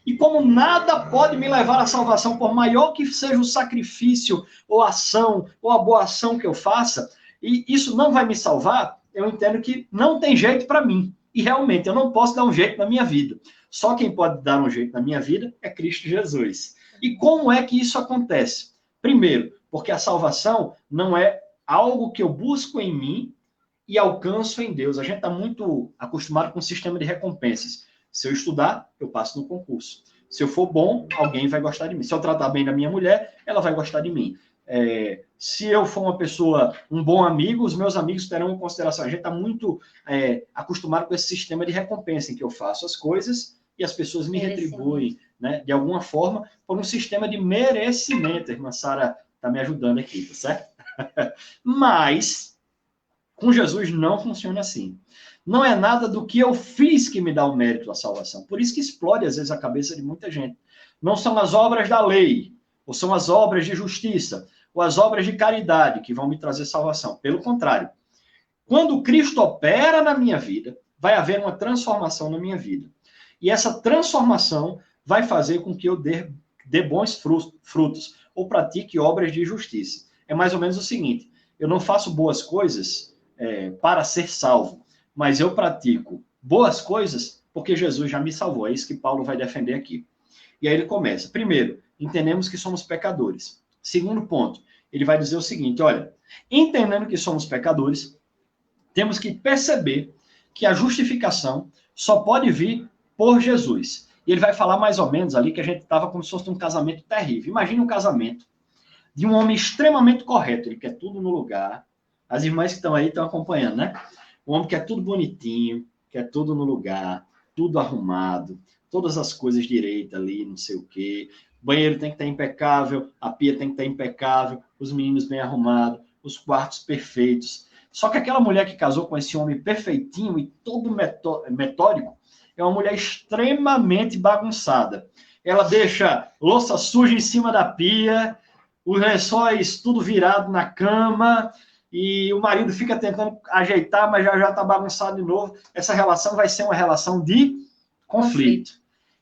E como nada pode me levar à salvação, por maior que seja o sacrifício, ou ação, ou a boa ação que eu faça, e isso não vai me salvar, eu entendo que não tem jeito para mim. E realmente, eu não posso dar um jeito na minha vida. Só quem pode dar um jeito na minha vida é Cristo Jesus. E como é que isso acontece? Primeiro, porque a salvação não é algo que eu busco em mim e alcanço em Deus. A gente está muito acostumado com o sistema de recompensas. Se eu estudar, eu passo no concurso. Se eu for bom, alguém vai gostar de mim. Se eu tratar bem da minha mulher, ela vai gostar de mim. Se eu for uma pessoa, um bom amigo, os meus amigos terão em consideração. A gente está muito acostumado com esse sistema de recompensa, em que eu faço as coisas e as pessoas me retribuem, né, de alguma forma, por um sistema de merecimento. A irmã Sara está me ajudando aqui, tá certo? Mas com Jesus não funciona assim. Não é nada do que eu fiz que me dá o mérito da salvação. Por isso que explode, às vezes, a cabeça de muita gente. Não são as obras da lei, ou são as obras de justiça, ou as obras de caridade que vão me trazer salvação. Pelo contrário. Quando Cristo opera na minha vida, vai haver uma transformação na minha vida. E essa transformação vai fazer com que eu dê bons frutos, ou pratique obras de justiça. É mais ou menos o seguinte, eu não faço boas coisas para ser salvo, mas eu pratico boas coisas porque Jesus já me salvou. É isso que Paulo vai defender aqui. E aí ele começa. Primeiro, entendemos que somos pecadores. Segundo ponto, ele vai dizer o seguinte, olha, entendendo que somos pecadores, temos que perceber que a justificação só pode vir por Jesus. E ele vai falar mais ou menos ali que a gente estava como se fosse um casamento terrível. Imagine um casamento de um homem extremamente correto, ele quer tudo no lugar. As irmãs que estão aí estão acompanhando, né? Um homem quer tudo bonitinho, quer tudo no lugar, tudo arrumado, todas as coisas direitas ali, não sei o quê. O banheiro tem que estar impecável, a pia tem que estar impecável, os meninos bem arrumados, os quartos perfeitos. Só que aquela mulher que casou com esse homem perfeitinho e todo metódico é uma mulher extremamente bagunçada. Ela deixa louça suja em cima da pia, os lençóis tudo virado na cama, e o marido fica tentando ajeitar, mas já está bagunçado de novo. Essa relação vai ser uma relação de conflito.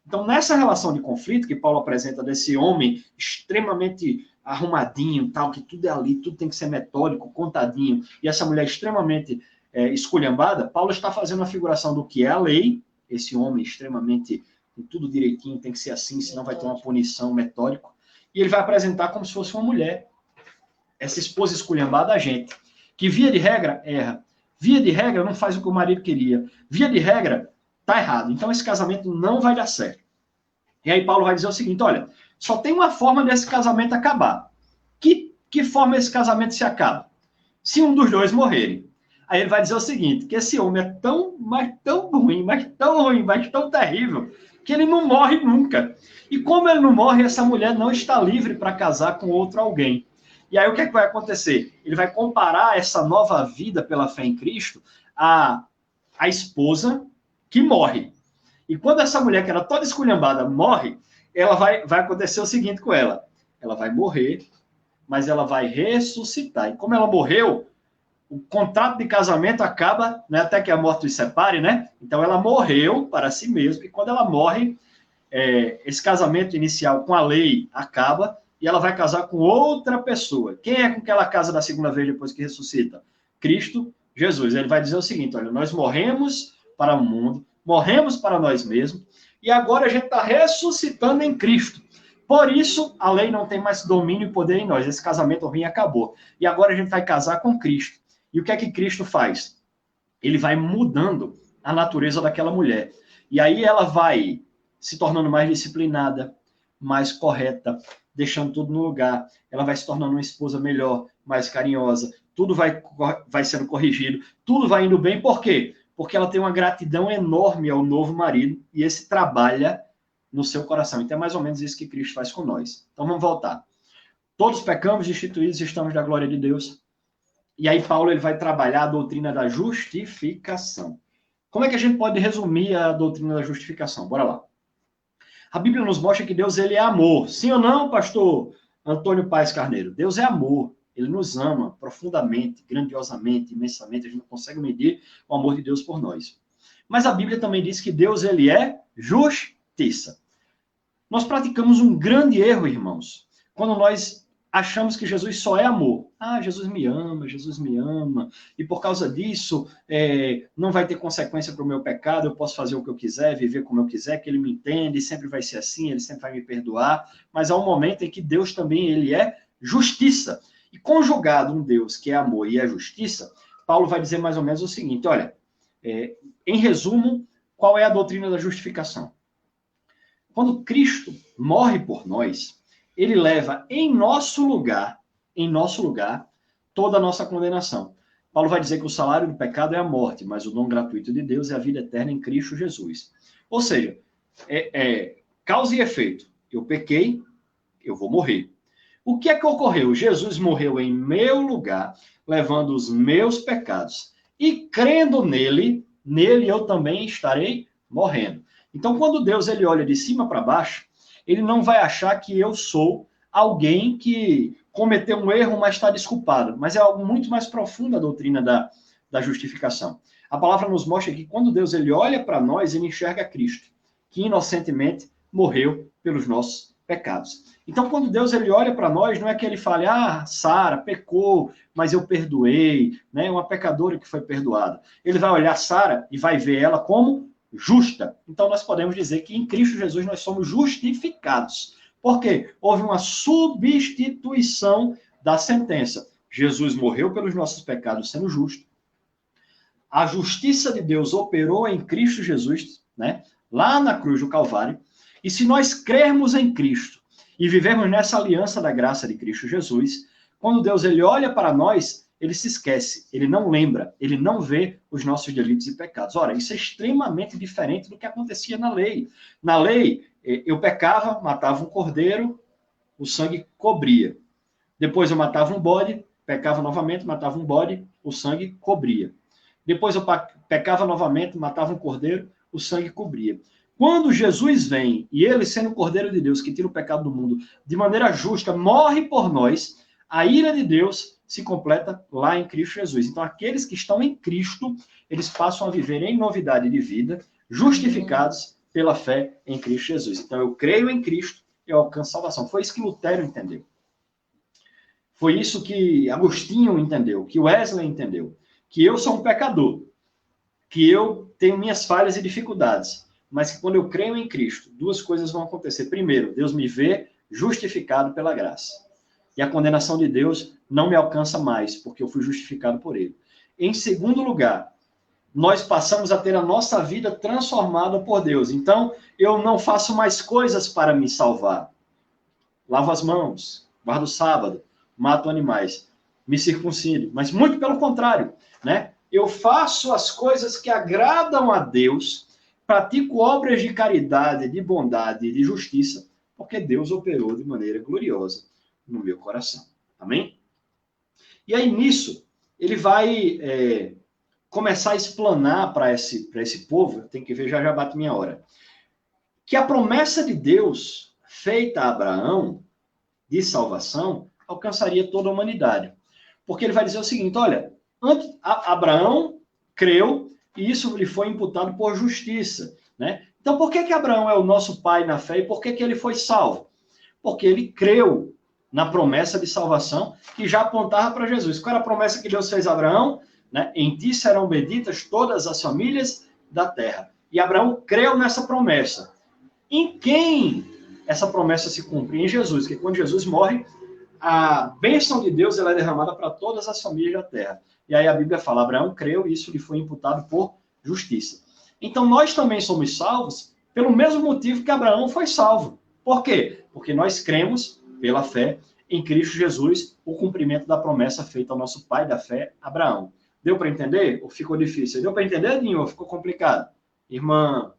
Então, nessa relação de conflito que Paulo apresenta desse homem extremamente arrumadinho, tal, que tudo é ali, tudo tem que ser metódico, contadinho, e essa mulher extremamente esculhambada, Paulo está fazendo a figuração do que é a lei, esse homem extremamente, tudo direitinho, tem que ser assim, senão vai ter uma punição metódico, e ele vai apresentar como se fosse uma mulher, essa esposa esculhambada a gente, que via de regra erra, via de regra não faz o que o marido queria, via de regra tá errado, então esse casamento não vai dar certo. E aí Paulo vai dizer o seguinte, olha, só tem uma forma desse casamento acabar. Que forma esse casamento se acaba? Se um dos dois morrerem. Aí ele vai dizer o seguinte, que esse homem é tão ruim, mas tão terrível, que ele não morre nunca. E como ele não morre, essa mulher não está livre para casar com outro alguém. E aí o que é que vai acontecer? Ele vai comparar essa nova vida pela fé em Cristo à esposa que morre. E quando essa mulher, que era toda esculhambada, morre, ela vai acontecer o seguinte com ela. Ela vai morrer, mas ela vai ressuscitar. E como ela morreu, o contrato de casamento acaba, né, até que a morte os separe, né? Então ela morreu para si mesma, e quando ela morre, esse casamento inicial com a lei acaba, e ela vai casar com outra pessoa. Quem é com que ela casa da segunda vez depois que ressuscita? Cristo Jesus. Ele vai dizer o seguinte, olha, nós morremos para o mundo, morremos para nós mesmos, e agora a gente está ressuscitando em Cristo. Por isso, a lei não tem mais domínio e poder em nós. Esse casamento ruim acabou. E agora a gente vai casar com Cristo. E o que é que Cristo faz? Ele vai mudando a natureza daquela mulher. E aí ela vai se tornando mais disciplinada, mais correta, deixando tudo no lugar. Ela vai se tornando uma esposa melhor, mais carinhosa. Tudo vai sendo corrigido. Tudo vai indo bem. Por quê? Porque ela tem uma gratidão enorme ao novo marido e esse trabalha no seu coração. Então é mais ou menos isso que Cristo faz com nós. Então vamos voltar. Todos pecamos, destituídos, estamos da glória de Deus. E aí Paulo ele vai trabalhar a doutrina da justificação. Como é que a gente pode resumir a doutrina da justificação? Bora lá. A Bíblia nos mostra que Deus ele é amor. Sim ou não, pastor Antônio Paes Carneiro? Deus é amor. Ele nos ama profundamente, grandiosamente, imensamente. A gente não consegue medir o amor de Deus por nós. Mas a Bíblia também diz que Deus ele é justiça. Nós praticamos um grande erro, irmãos, quando nós achamos que Jesus só é amor. Ah, Jesus me ama, e por causa disso não vai ter consequência para o meu pecado, eu posso fazer o que eu quiser, viver como eu quiser, que ele me entende, sempre vai ser assim, ele sempre vai me perdoar, mas há um momento em que Deus também ele é justiça. E conjugado um Deus que é amor e é justiça, Paulo vai dizer mais ou menos o seguinte, olha, em resumo, qual é a doutrina da justificação? Quando Cristo morre por nós, ele leva em nosso lugar, toda a nossa condenação. Paulo vai dizer que o salário do pecado é a morte, mas o dom gratuito de Deus é a vida eterna em Cristo Jesus. Ou seja, causa e efeito. Eu pequei, eu vou morrer. O que é que ocorreu? Jesus morreu em meu lugar, levando os meus pecados. E crendo nele eu também estarei morrendo. Então, quando Deus ele olha de cima para baixo, ele não vai achar que eu sou alguém que cometeu um erro, mas está desculpado. Mas é algo muito mais profundo a doutrina da justificação. A palavra nos mostra que quando Deus ele olha para nós, ele enxerga Cristo, que inocentemente morreu pelos nossos pecados. Então, quando Deus ele olha para nós, não é que ele fale, Sara pecou, mas eu perdoei, né? Uma pecadora que foi perdoada. Ele vai olhar Sara e vai ver ela como justa. Então, nós podemos dizer que em Cristo Jesus nós somos justificados. Por quê? Houve uma substituição da sentença. Jesus morreu pelos nossos pecados, sendo justo. A justiça de Deus operou em Cristo Jesus, né? Lá na cruz do Calvário. E se nós crermos em Cristo e vivemos nessa aliança da graça de Cristo Jesus, quando Deus ele olha para nós, ele se esquece, ele não lembra, ele não vê os nossos delitos e pecados. Ora, isso é extremamente diferente do que acontecia na lei. Na lei, eu pecava, matava um cordeiro, o sangue cobria. Depois eu matava um bode, pecava novamente, matava um bode, o sangue cobria. Depois eu pecava novamente, matava um cordeiro, o sangue cobria. Quando Jesus vem, e ele sendo o Cordeiro de Deus, que tira o pecado do mundo, de maneira justa, morre por nós, a ira de Deus se completa lá em Cristo Jesus. Então, aqueles que estão em Cristo, eles passam a viver em novidade de vida, justificados pela fé em Cristo Jesus. Então, eu creio em Cristo, eu alcanço salvação. Foi isso que Lutero entendeu. Foi isso que Agostinho entendeu, que Wesley entendeu. Que eu sou um pecador, que eu tenho minhas falhas e dificuldades, mas que quando eu creio em Cristo, duas coisas vão acontecer. Primeiro, Deus me vê justificado pela graça. E a condenação de Deus não me alcança mais, porque eu fui justificado por ele. Em segundo lugar, nós passamos a ter a nossa vida transformada por Deus. Então, eu não faço mais coisas para me salvar. Lavo as mãos, guardo o sábado, mato animais, me circuncido. Mas muito pelo contrário, né? Eu faço as coisas que agradam a Deus, pratico obras de caridade, de bondade e de justiça, porque Deus operou de maneira gloriosa no meu coração. Amém? E aí, nisso, ele vai começar a explanar para esse povo, tem que ver, já bate minha hora, que a promessa de Deus feita a Abraão, de salvação, alcançaria toda a humanidade. Porque ele vai dizer o seguinte, olha, Abraão creu e isso lhe foi imputado por justiça, né? Então, por que Abraão é o nosso pai na fé e por que ele foi salvo? Porque ele creu na promessa de salvação que já apontava para Jesus. Qual era a promessa que Deus fez a Abraão? Né? Em ti serão benditas todas as famílias da terra. E Abraão creu nessa promessa. Em quem essa promessa se cumpre? Em Jesus, que quando Jesus morre, a bênção de Deus ela é derramada para todas as famílias da terra. E aí a Bíblia fala, Abraão creu e isso lhe foi imputado por justiça. Então nós também somos salvos pelo mesmo motivo que Abraão foi salvo. Por quê? Porque nós cremos pela fé em Cristo Jesus, o cumprimento da promessa feita ao nosso pai da fé, Abraão. Deu para entender? Ou ficou difícil? Deu para entender, Dinho? Ou ficou complicado? Irmã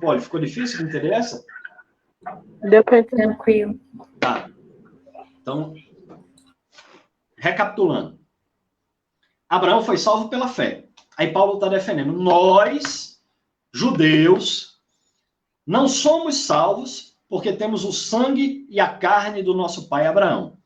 Poli, ficou difícil de entender essa? Deu para entender. Tranquilo. Tá. Então, recapitulando. Abraão foi salvo pela fé. Aí Paulo está defendendo. Nós, judeus, não somos salvos porque temos o sangue e a carne do nosso pai Abraão.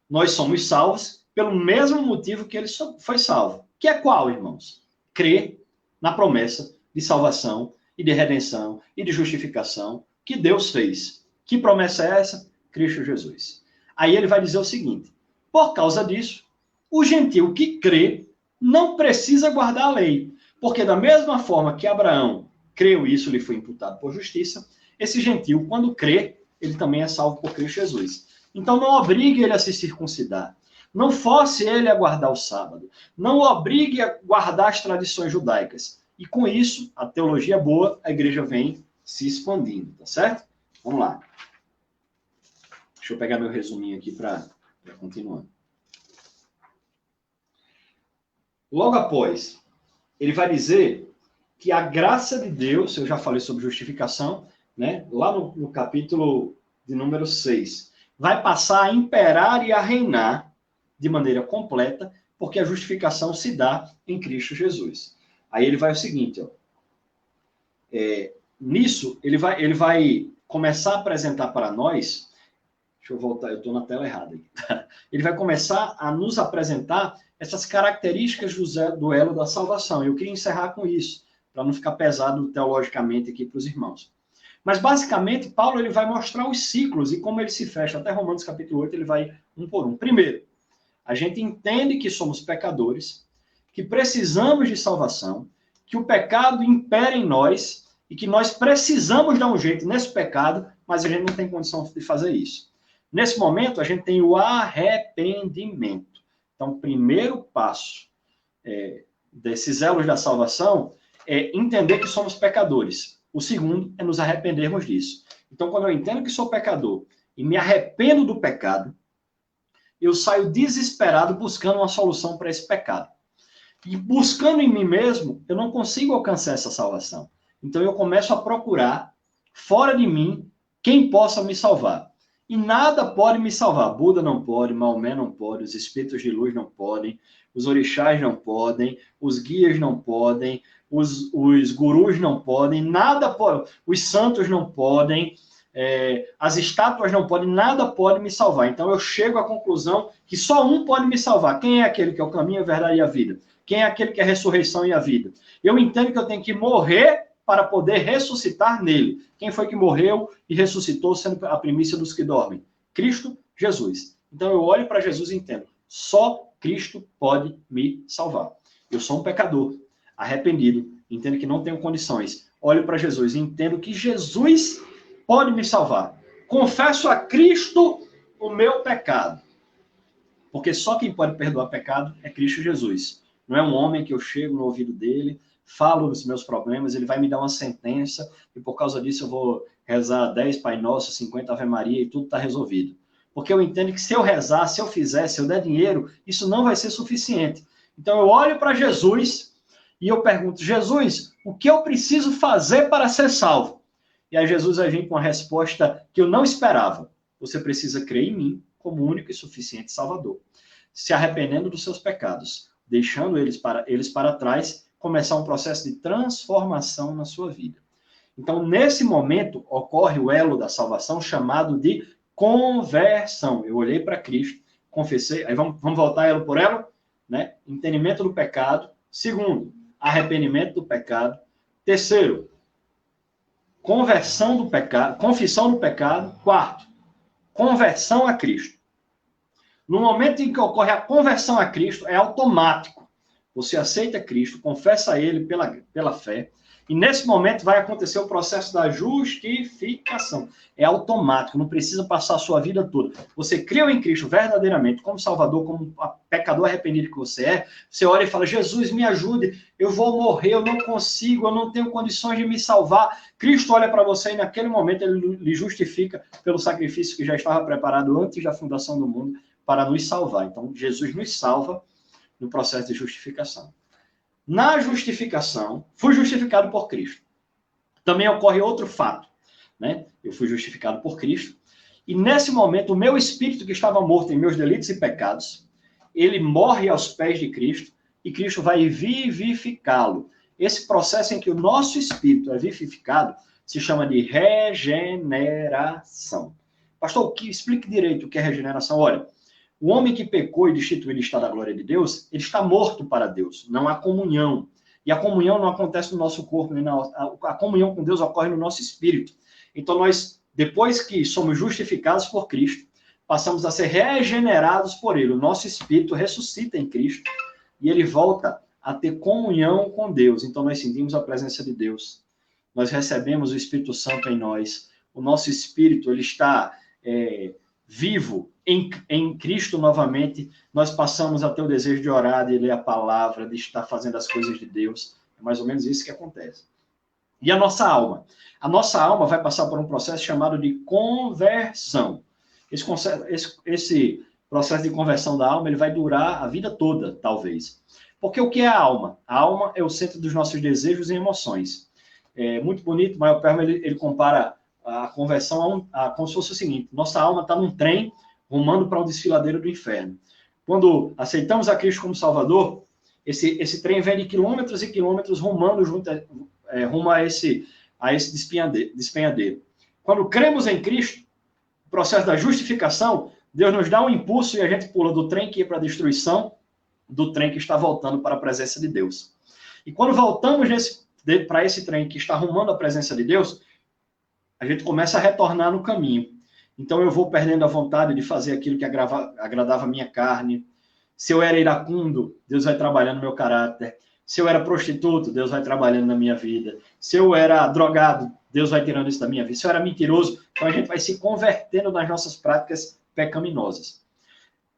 Nós somos salvos pelo mesmo motivo que ele foi salvo. Que é qual, irmãos? Crer na promessa de salvação e de redenção e de justificação que Deus fez. Que promessa é essa? Cristo Jesus. Aí ele vai dizer o seguinte, por causa disso, o gentil que crê não precisa guardar a lei, porque da mesma forma que Abraão creu e isso lhe foi imputado por justiça, esse gentil, quando crê, ele também é salvo por Cristo Jesus. Então não obrigue ele a se circuncidar, não force ele a guardar o sábado, não o obrigue a guardar as tradições judaicas. E com isso, a teologia boa, a igreja vem se expandindo, tá certo? Vamos lá. Deixa eu pegar meu resuminho aqui para continuar. Logo após, ele vai dizer que a graça de Deus, eu já falei sobre justificação, né? Lá no capítulo de número 6, vai passar a imperar e a reinar de maneira completa, porque a justificação se dá em Cristo Jesus. Aí ele vai o seguinte, ó, nisso ele vai começar a apresentar para nós, deixa eu voltar, eu estou na tela errada aqui, tá? Ele vai começar a nos apresentar essas características do elo da salvação. Eu queria encerrar com isso, para não ficar pesado teologicamente aqui para os irmãos. Mas, basicamente, Paulo ele vai mostrar os ciclos e como ele se fecha. Até Romanos capítulo 8, ele vai um por um. Primeiro, a gente entende que somos pecadores, que precisamos de salvação, que o pecado impera em nós e que nós precisamos dar um jeito nesse pecado mas a gente não tem condição de fazer isso. Nesse momento, a gente tem o arrependimento. Então, o primeiro passo desses elos da salvação é entender que somos pecadores. O segundo é nos arrependermos disso. Então, quando eu entendo que sou pecador e me arrependo do pecado, eu saio desesperado buscando uma solução para esse pecado. E buscando em mim mesmo, eu não consigo alcançar essa salvação. Então, eu começo a procurar, fora de mim, quem possa me salvar. E nada pode me salvar. Buda não pode, Maomé não pode, os espíritos de luz não podem, os orixás não podem, os guias não podem, os gurus não podem, nada pode, os santos não podem, as estátuas não podem, nada pode me salvar. Então eu chego à conclusão que só um pode me salvar. Quem é aquele que é o caminho, a verdade e a vida? Quem é aquele que é a ressurreição e a vida? Eu entendo que eu tenho que morrer para poder ressuscitar nele. Quem foi que morreu e ressuscitou sendo a primícia dos que dormem? Cristo Jesus. Então eu olho para Jesus e entendo, só Cristo pode me salvar. Eu sou um pecador, arrependido, entendo que não tenho condições. Olho para Jesus e entendo que Jesus pode me salvar. Confesso a Cristo o meu pecado. Porque só quem pode perdoar pecado é Cristo Jesus. Não é um homem que eu chego no ouvido dele, falo os meus problemas, ele vai me dar uma sentença e por causa disso eu vou rezar 10 Pai Nosso, 50 Ave Maria e tudo está resolvido. Porque eu entendo que se eu rezar, se eu fizer, se eu der dinheiro, isso não vai ser suficiente. Então eu olho para Jesus e eu pergunto, Jesus, o que eu preciso fazer para ser salvo? E aí Jesus vai vir com uma resposta que eu não esperava. Você precisa crer em mim como único e suficiente Salvador. Se arrependendo dos seus pecados, deixando eles para trás, começar um processo de transformação na sua vida. Então, nesse momento, ocorre o elo da salvação chamado de conversão. Eu olhei para Cristo, confessei, aí vamos voltar elo por elo, né? Entendimento do pecado. Segundo, arrependimento do pecado. Terceiro, conversão do pecado, confissão do pecado. Quarto, conversão a Cristo. No momento em que ocorre a conversão a Cristo, é automático. Você aceita Cristo, confessa Ele pela fé, e nesse momento vai acontecer o processo da justificação. É automático, não precisa passar a sua vida toda. Você creu em Cristo verdadeiramente, como Salvador, como pecador arrependido que você é, você olha e fala, Jesus, me ajude, eu vou morrer, eu não consigo, eu não tenho condições de me salvar. Cristo olha para você e naquele momento ele lhe justifica pelo sacrifício que já estava preparado antes da fundação do mundo para nos salvar. Então, Jesus nos salva no processo de justificação. Na justificação, fui justificado por Cristo. Também ocorre outro fato, né? Eu fui justificado por Cristo, e nesse momento, o meu espírito que estava morto em meus delitos e pecados, ele morre aos pés de Cristo, e Cristo vai vivificá-lo. Esse processo em que o nosso espírito é vivificado se chama de regeneração. Pastor, explique direito o que é regeneração. Olha, o homem que pecou e destituiu o estado da glória de Deus, ele está morto para Deus. Não há comunhão. E a comunhão não acontece no nosso corpo, a comunhão com Deus ocorre no nosso espírito. Então nós, depois que somos justificados por Cristo, passamos a ser regenerados por Ele. O nosso espírito ressuscita em Cristo e ele volta a ter comunhão com Deus. Então nós sentimos a presença de Deus. Nós recebemos o Espírito Santo em nós. O nosso espírito, ele está vivo em Cristo novamente. Nós passamos a ter o desejo de orar, de ler a palavra, de estar fazendo as coisas de Deus. É mais ou menos isso que acontece. E a nossa alma? A nossa alma vai passar por um processo chamado de conversão. Esse processo de conversão da alma, ele vai durar a vida toda, talvez. Porque o que é a alma? A alma é o centro dos nossos desejos e emoções. É muito bonito, Maio Perma, ele compara a conversão como se fosse o seguinte: nossa alma está num trem rumando para um desfiladeiro do inferno. Quando aceitamos a Cristo como Salvador, esse trem vem de quilômetros e quilômetros rumando rumo a esse despenhadeiro. Quando cremos em Cristo, o processo da justificação, Deus nos dá um impulso e a gente pula do trem que ia para a destruição, do trem que está voltando para a presença de Deus. E quando voltamos para esse trem que está rumando à presença de Deus, a gente começa a retornar no caminho. Então eu vou perdendo a vontade de fazer aquilo que agradava a minha carne. Se eu era iracundo, Deus vai trabalhando meu caráter. Se eu era prostituto, Deus vai trabalhando na minha vida. Se eu era drogado, Deus vai tirando isso da minha vida. Se eu era mentiroso, então a gente vai se convertendo nas nossas práticas pecaminosas.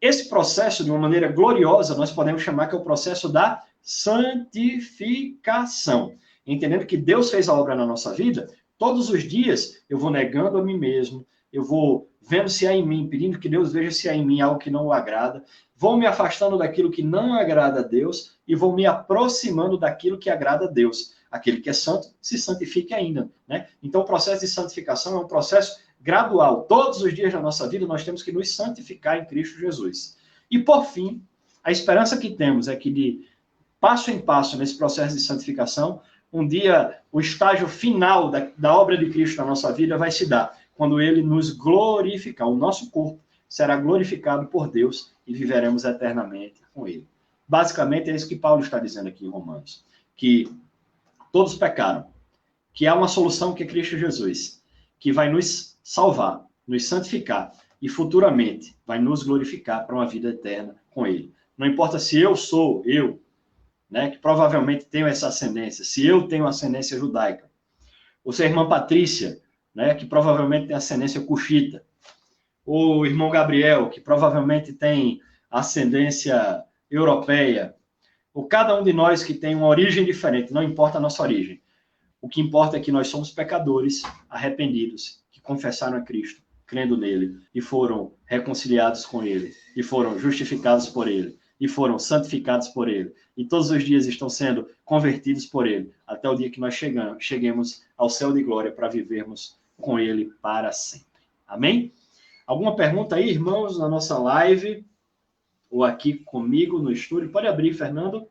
Esse processo, de uma maneira gloriosa, nós podemos chamar que é o processo da santificação. Entendendo que Deus fez a obra na nossa vida, todos os dias eu vou negando a mim mesmo, eu vou vendo se há em mim, pedindo que Deus veja se há em mim algo que não o agrada, vou me afastando daquilo que não agrada a Deus e vou me aproximando daquilo que agrada a Deus. Aquele que é santo se santifique ainda, né? Então o processo de santificação é um processo gradual. Todos os dias da nossa vida nós temos que nos santificar em Cristo Jesus. E por fim, a esperança que temos é que de passo em passo nesse processo de santificação, um dia o estágio final da obra de Cristo na nossa vida vai se dar, quando ele nos glorificar. O nosso corpo será glorificado por Deus e viveremos eternamente com ele. Basicamente é isso que Paulo está dizendo aqui em Romanos, que todos pecaram, que há uma solução que é Cristo Jesus, que vai nos salvar, nos santificar e futuramente vai nos glorificar para uma vida eterna com ele. Não importa se eu, né, que provavelmente tenho essa ascendência, se eu tenho ascendência judaica, ou se a irmã Patrícia, né, que provavelmente tem ascendência cuxita, ou o irmão Gabriel, que provavelmente tem ascendência europeia, ou cada um de nós que tem uma origem diferente, não importa a nossa origem. O que importa é que nós somos pecadores, arrependidos, que confessaram a Cristo, crendo nele, e foram reconciliados com ele, e foram justificados por ele, e foram santificados por ele. E todos os dias estão sendo convertidos por ele, até o dia que nós cheguemos ao céu de glória para vivermos com ele para sempre. Amém? Alguma pergunta aí, irmãos, na nossa live? Ou aqui comigo no estúdio? Pode abrir, Fernando.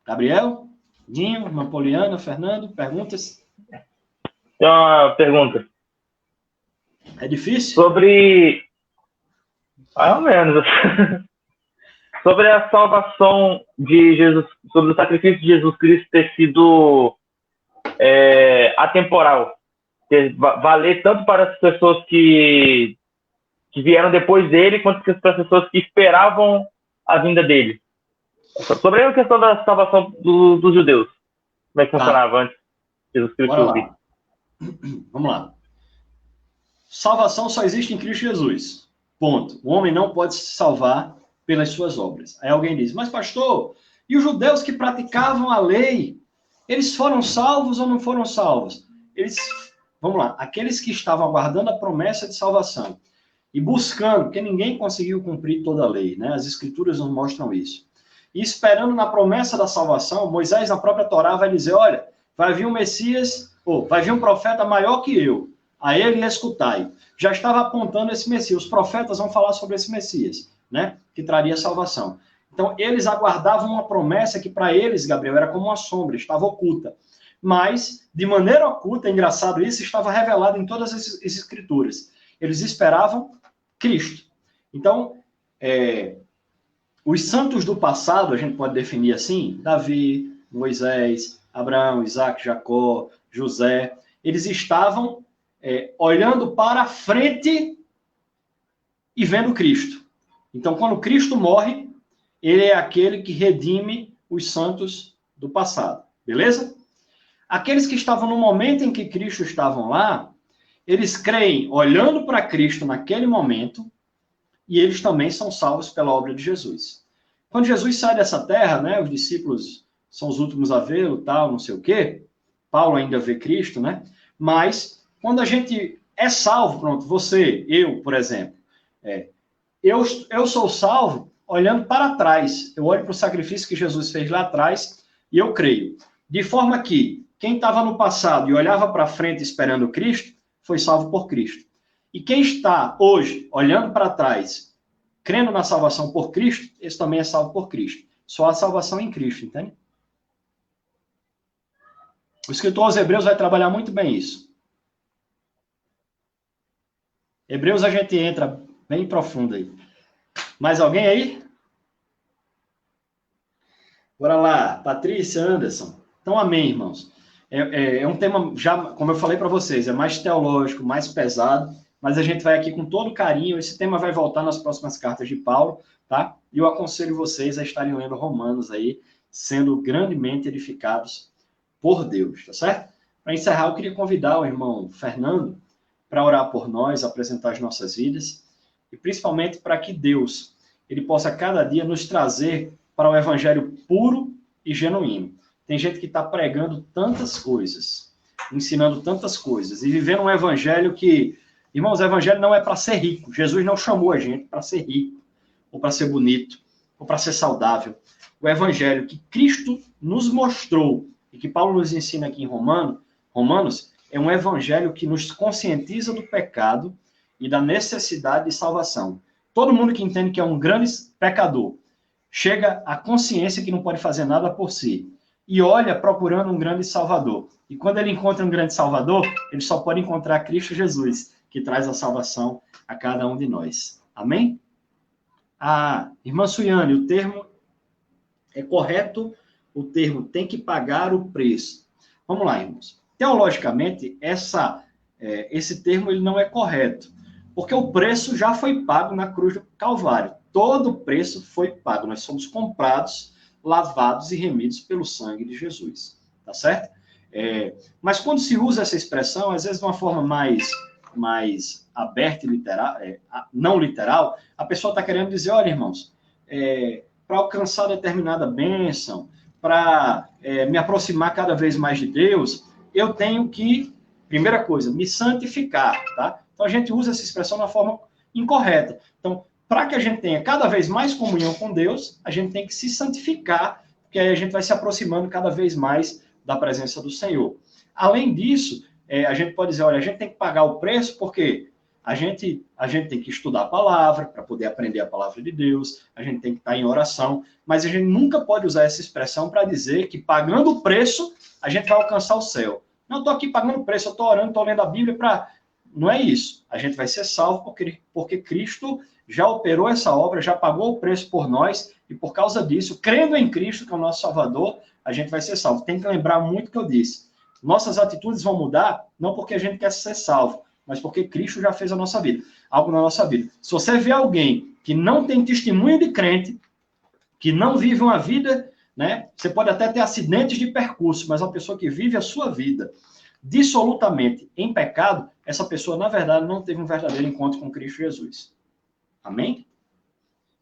Gabriel? Dinho? Napoliana? Fernando? Perguntas? Tem uma pergunta. É difícil? Sobre... mais ou menos. Sobre a salvação de Jesus, sobre o sacrifício de Jesus Cristo ter sido atemporal. Valer tanto para as pessoas que vieram depois dele, quanto para as pessoas que esperavam a vinda dele. Sobre a questão da salvação dos judeus. Como é que funcionava antes de Jesus Cristo vir? Vamos lá. Salvação só existe em Cristo Jesus. Ponto. O homem não pode se salvar pelas suas obras. Aí alguém diz, mas pastor, e os judeus que praticavam a lei, eles foram salvos ou não foram salvos? Vamos lá, aqueles que estavam aguardando a promessa de salvação e buscando, porque ninguém conseguiu cumprir toda a lei, né? As escrituras nos mostram isso. E esperando na promessa da salvação, Moisés na própria Torá vai dizer, olha, vai vir um Messias, ou vai vir um profeta maior que eu, a ele escutai. Já estava apontando esse Messias, os profetas vão falar sobre esse Messias, né? Que traria salvação. Então, eles aguardavam uma promessa que para eles, Gabriel, era como uma sombra, estava oculta. Mas, de maneira oculta, é engraçado isso, estava revelado em todas as escrituras. Eles esperavam Cristo. Então, os santos do passado, a gente pode definir assim, Davi, Moisés, Abraão, Isaac, Jacó, José, eles estavam olhando para frente e vendo Cristo. Então, quando Cristo morre, ele é aquele que redime os santos do passado. Beleza? Aqueles que estavam no momento em que Cristo estavam lá, eles creem olhando para Cristo naquele momento e eles também são salvos pela obra de Jesus. Quando Jesus sai dessa terra, né, os discípulos são os últimos a vê-lo, tal, não sei o quê. Paulo ainda vê Cristo, né? Mas quando a gente é salvo, pronto, você, eu, por exemplo, eu sou salvo olhando para trás. Eu olho para o sacrifício que Jesus fez lá atrás e eu creio. De forma que quem estava no passado e olhava para frente esperando Cristo, foi salvo por Cristo. E quem está hoje olhando para trás, crendo na salvação por Cristo, esse também é salvo por Cristo. Só há salvação em Cristo, entende? O escritor aos Hebreus vai trabalhar muito bem isso. Hebreus a gente entra bem profundo aí. Mais alguém aí? Bora lá, Patrícia, Anderson. Então, amém, irmãos. É um tema, já, como eu falei para vocês, é mais teológico, mais pesado, mas a gente vai aqui com todo carinho. Esse tema vai voltar nas próximas cartas de Paulo, tá? E eu aconselho vocês a estarem lendo Romanos aí, sendo grandemente edificados por Deus, tá certo? Para encerrar, eu queria convidar o irmão Fernando para orar por nós, apresentar as nossas vidas, e principalmente para que Deus ele possa cada dia nos trazer para o evangelho puro e genuíno. Tem gente que está pregando tantas coisas, ensinando tantas coisas, e vivendo um evangelho que, irmãos, o evangelho não é para ser rico. Jesus não chamou a gente para ser rico, ou para ser bonito, ou para ser saudável. O evangelho que Cristo nos mostrou, e que Paulo nos ensina aqui em Romanos, é um evangelho que nos conscientiza do pecado e da necessidade de salvação. Todo mundo que entende que é um grande pecador chega à consciência que não pode fazer nada por si e olha procurando um grande Salvador. E quando ele encontra um grande Salvador, ele só pode encontrar Cristo Jesus, que traz a salvação a cada um de nós. Amém? Irmã Suiane, o termo é correto, o termo tem que pagar o preço. Vamos lá, irmãos. Teologicamente, esse termo ele não é correto, porque o preço já foi pago na cruz do Calvário. Todo o preço foi pago. Nós somos comprados, lavados e remidos pelo sangue de Jesus. Tá certo? Mas quando se usa essa expressão, às vezes de uma forma mais aberta e literal, não literal, a pessoa está querendo dizer, olha, irmãos, para alcançar determinada bênção, para me aproximar cada vez mais de Deus, eu tenho que, primeira coisa, me santificar, tá? Então, a gente usa essa expressão de uma forma incorreta. Então, para que a gente tenha cada vez mais comunhão com Deus, a gente tem que se santificar, porque aí a gente vai se aproximando cada vez mais da presença do Senhor. Além disso, a gente pode dizer, olha, a gente tem que pagar o preço, porque a gente tem que estudar a palavra, para poder aprender a palavra de Deus, a gente tem que estar em oração, mas a gente nunca pode usar essa expressão para dizer que pagando o preço, a gente vai alcançar o céu. Não, estou aqui pagando o preço, eu estou orando, estou lendo a Bíblia para... Não é isso. A gente vai ser salvo porque Cristo já operou essa obra, já pagou o preço por nós, e por causa disso, crendo em Cristo, que é o nosso Salvador, a gente vai ser salvo. Tem que lembrar muito o que eu disse. Nossas atitudes vão mudar, não porque a gente quer ser salvo, mas porque Cristo já fez algo na nossa vida. Se você vê alguém que não tem testemunho de crente, que não vive uma vida, né? Você pode até ter acidentes de percurso, mas uma pessoa que vive a sua vida dissolutamente em pecado, essa pessoa, na verdade, não teve um verdadeiro encontro com Cristo Jesus. Amém?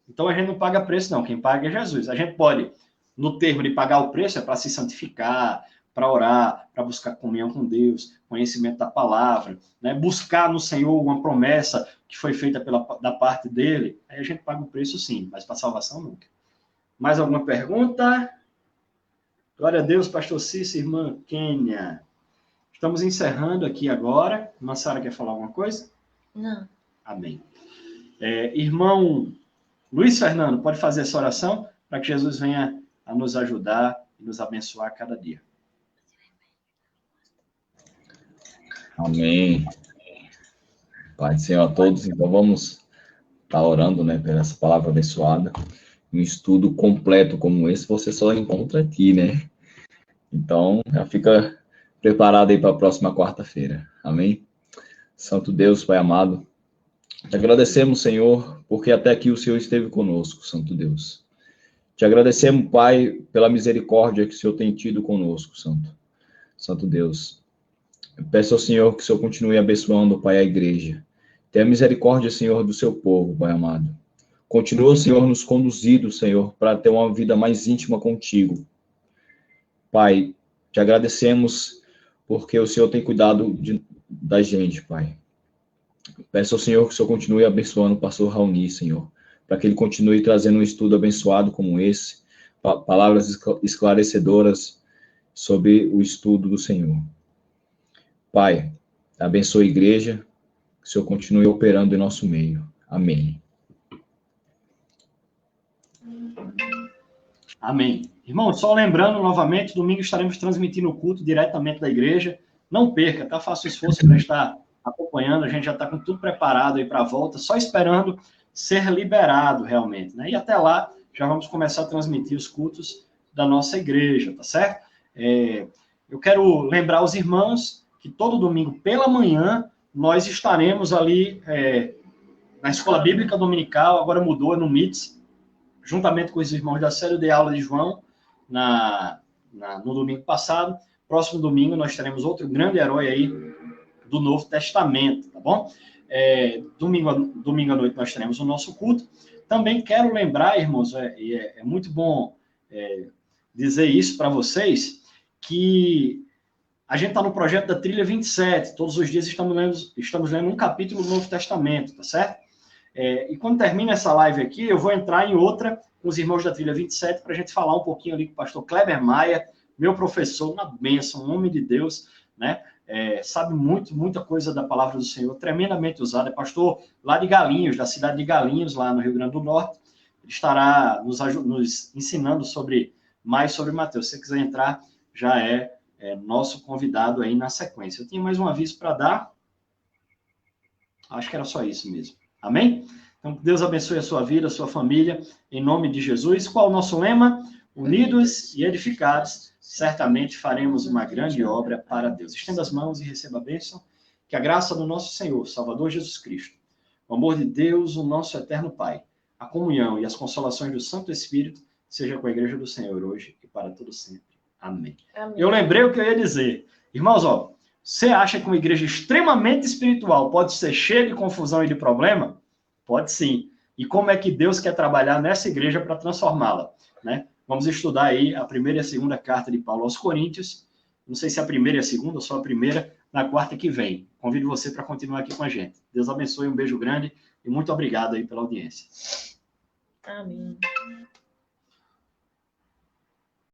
Então, a gente não paga preço, não. Quem paga é Jesus. A gente pode, no termo de pagar o preço, é para se santificar, para orar, para buscar comunhão com Deus, conhecimento da palavra, né? Buscar no Senhor uma promessa que foi feita da parte dele. Aí a gente paga o preço, sim, mas para salvação, nunca. Mais alguma pergunta? Glória a Deus, pastor Cícero, irmã Kênia. Estamos encerrando aqui agora. Irmã Sara quer falar alguma coisa? Não. Amém. Irmão Luiz Fernando, pode fazer essa oração para que Jesus venha a nos ajudar e nos abençoar cada dia. Amém. Pai do Senhor a todos. Então vamos estar orando, né, por essa palavra abençoada. Um estudo completo como esse você só encontra aqui, né? Então já fica preparado aí para a próxima quarta-feira. Amém? Santo Deus, Pai amado, te agradecemos, Senhor, porque até aqui o Senhor esteve conosco, Santo Deus. Te agradecemos, Pai, pela misericórdia que o Senhor tem tido conosco, Santo Deus. Eu peço ao Senhor que o Senhor continue abençoando, Pai, a igreja. Tenha misericórdia, Senhor, do seu povo, Pai amado. Continua, Senhor, nos conduzindo, Senhor, para ter uma vida mais íntima contigo. Pai, te agradecemos porque o Senhor tem cuidado da gente, Pai. Peço ao Senhor que o Senhor continue abençoando o pastor Raoni, Senhor, para que ele continue trazendo um estudo abençoado como esse, palavras esclarecedoras sobre o estudo do Senhor. Pai, abençoe a igreja, que o Senhor continue operando em nosso meio. Amém. Amém. Irmão, só lembrando novamente, domingo estaremos transmitindo o culto diretamente da igreja. Não perca, tá? Faça o esforço para estar acompanhando. A gente já está com tudo preparado aí para a volta, só esperando ser liberado realmente, né? E até lá, já vamos começar a transmitir os cultos da nossa igreja, tá certo? Eu quero lembrar os irmãos que todo domingo pela manhã nós estaremos ali na Escola Bíblica Dominical, agora mudou, é no MITS, juntamente com os irmãos da série de aula de João, no domingo passado. Próximo domingo nós teremos outro grande herói aí do Novo Testamento, tá bom? Domingo à noite nós teremos o nosso culto. Também quero lembrar, irmãos, é muito bom dizer isso para vocês, que a gente está no projeto da Trilha 27, todos os dias estamos lendo um capítulo do Novo Testamento, tá certo? E quando termina essa live aqui, eu vou entrar em outra com os irmãos da Trilha 27 para a gente falar um pouquinho ali com o pastor Kleber Maia, meu professor, uma bênção, um homem de Deus, né? Sabe muita coisa da palavra do Senhor, tremendamente usado. É pastor lá de Galinhos, da cidade de Galinhos, lá no Rio Grande do Norte. Ele estará nos ensinando mais sobre Mateus. Se você quiser entrar, já é nosso convidado aí na sequência. Eu tinha mais um aviso para dar. Acho que era só isso mesmo. Amém? Então, Deus abençoe a sua vida, a sua família, em nome de Jesus. Qual é o nosso lema? Unidos e edificados, certamente faremos uma grande obra para Deus. Estenda as mãos e receba a bênção. Que a graça do nosso Senhor, Salvador Jesus Cristo, o amor de Deus, o nosso eterno Pai, a comunhão e as consolações do Santo Espírito, seja com a igreja do Senhor hoje e para todo sempre. Amém. Amém. Eu lembrei o que eu ia dizer. Irmãos, você acha que uma igreja extremamente espiritual pode ser cheia de confusão e de problema? Pode sim. E como é que Deus quer trabalhar nessa igreja para transformá-la, né? Vamos estudar aí a primeira e a segunda carta de Paulo aos Coríntios. Não sei se a primeira e a segunda, ou só a primeira, na quarta que vem. Convido você para continuar aqui com a gente. Deus abençoe, um beijo grande e muito obrigado aí pela audiência. Amém.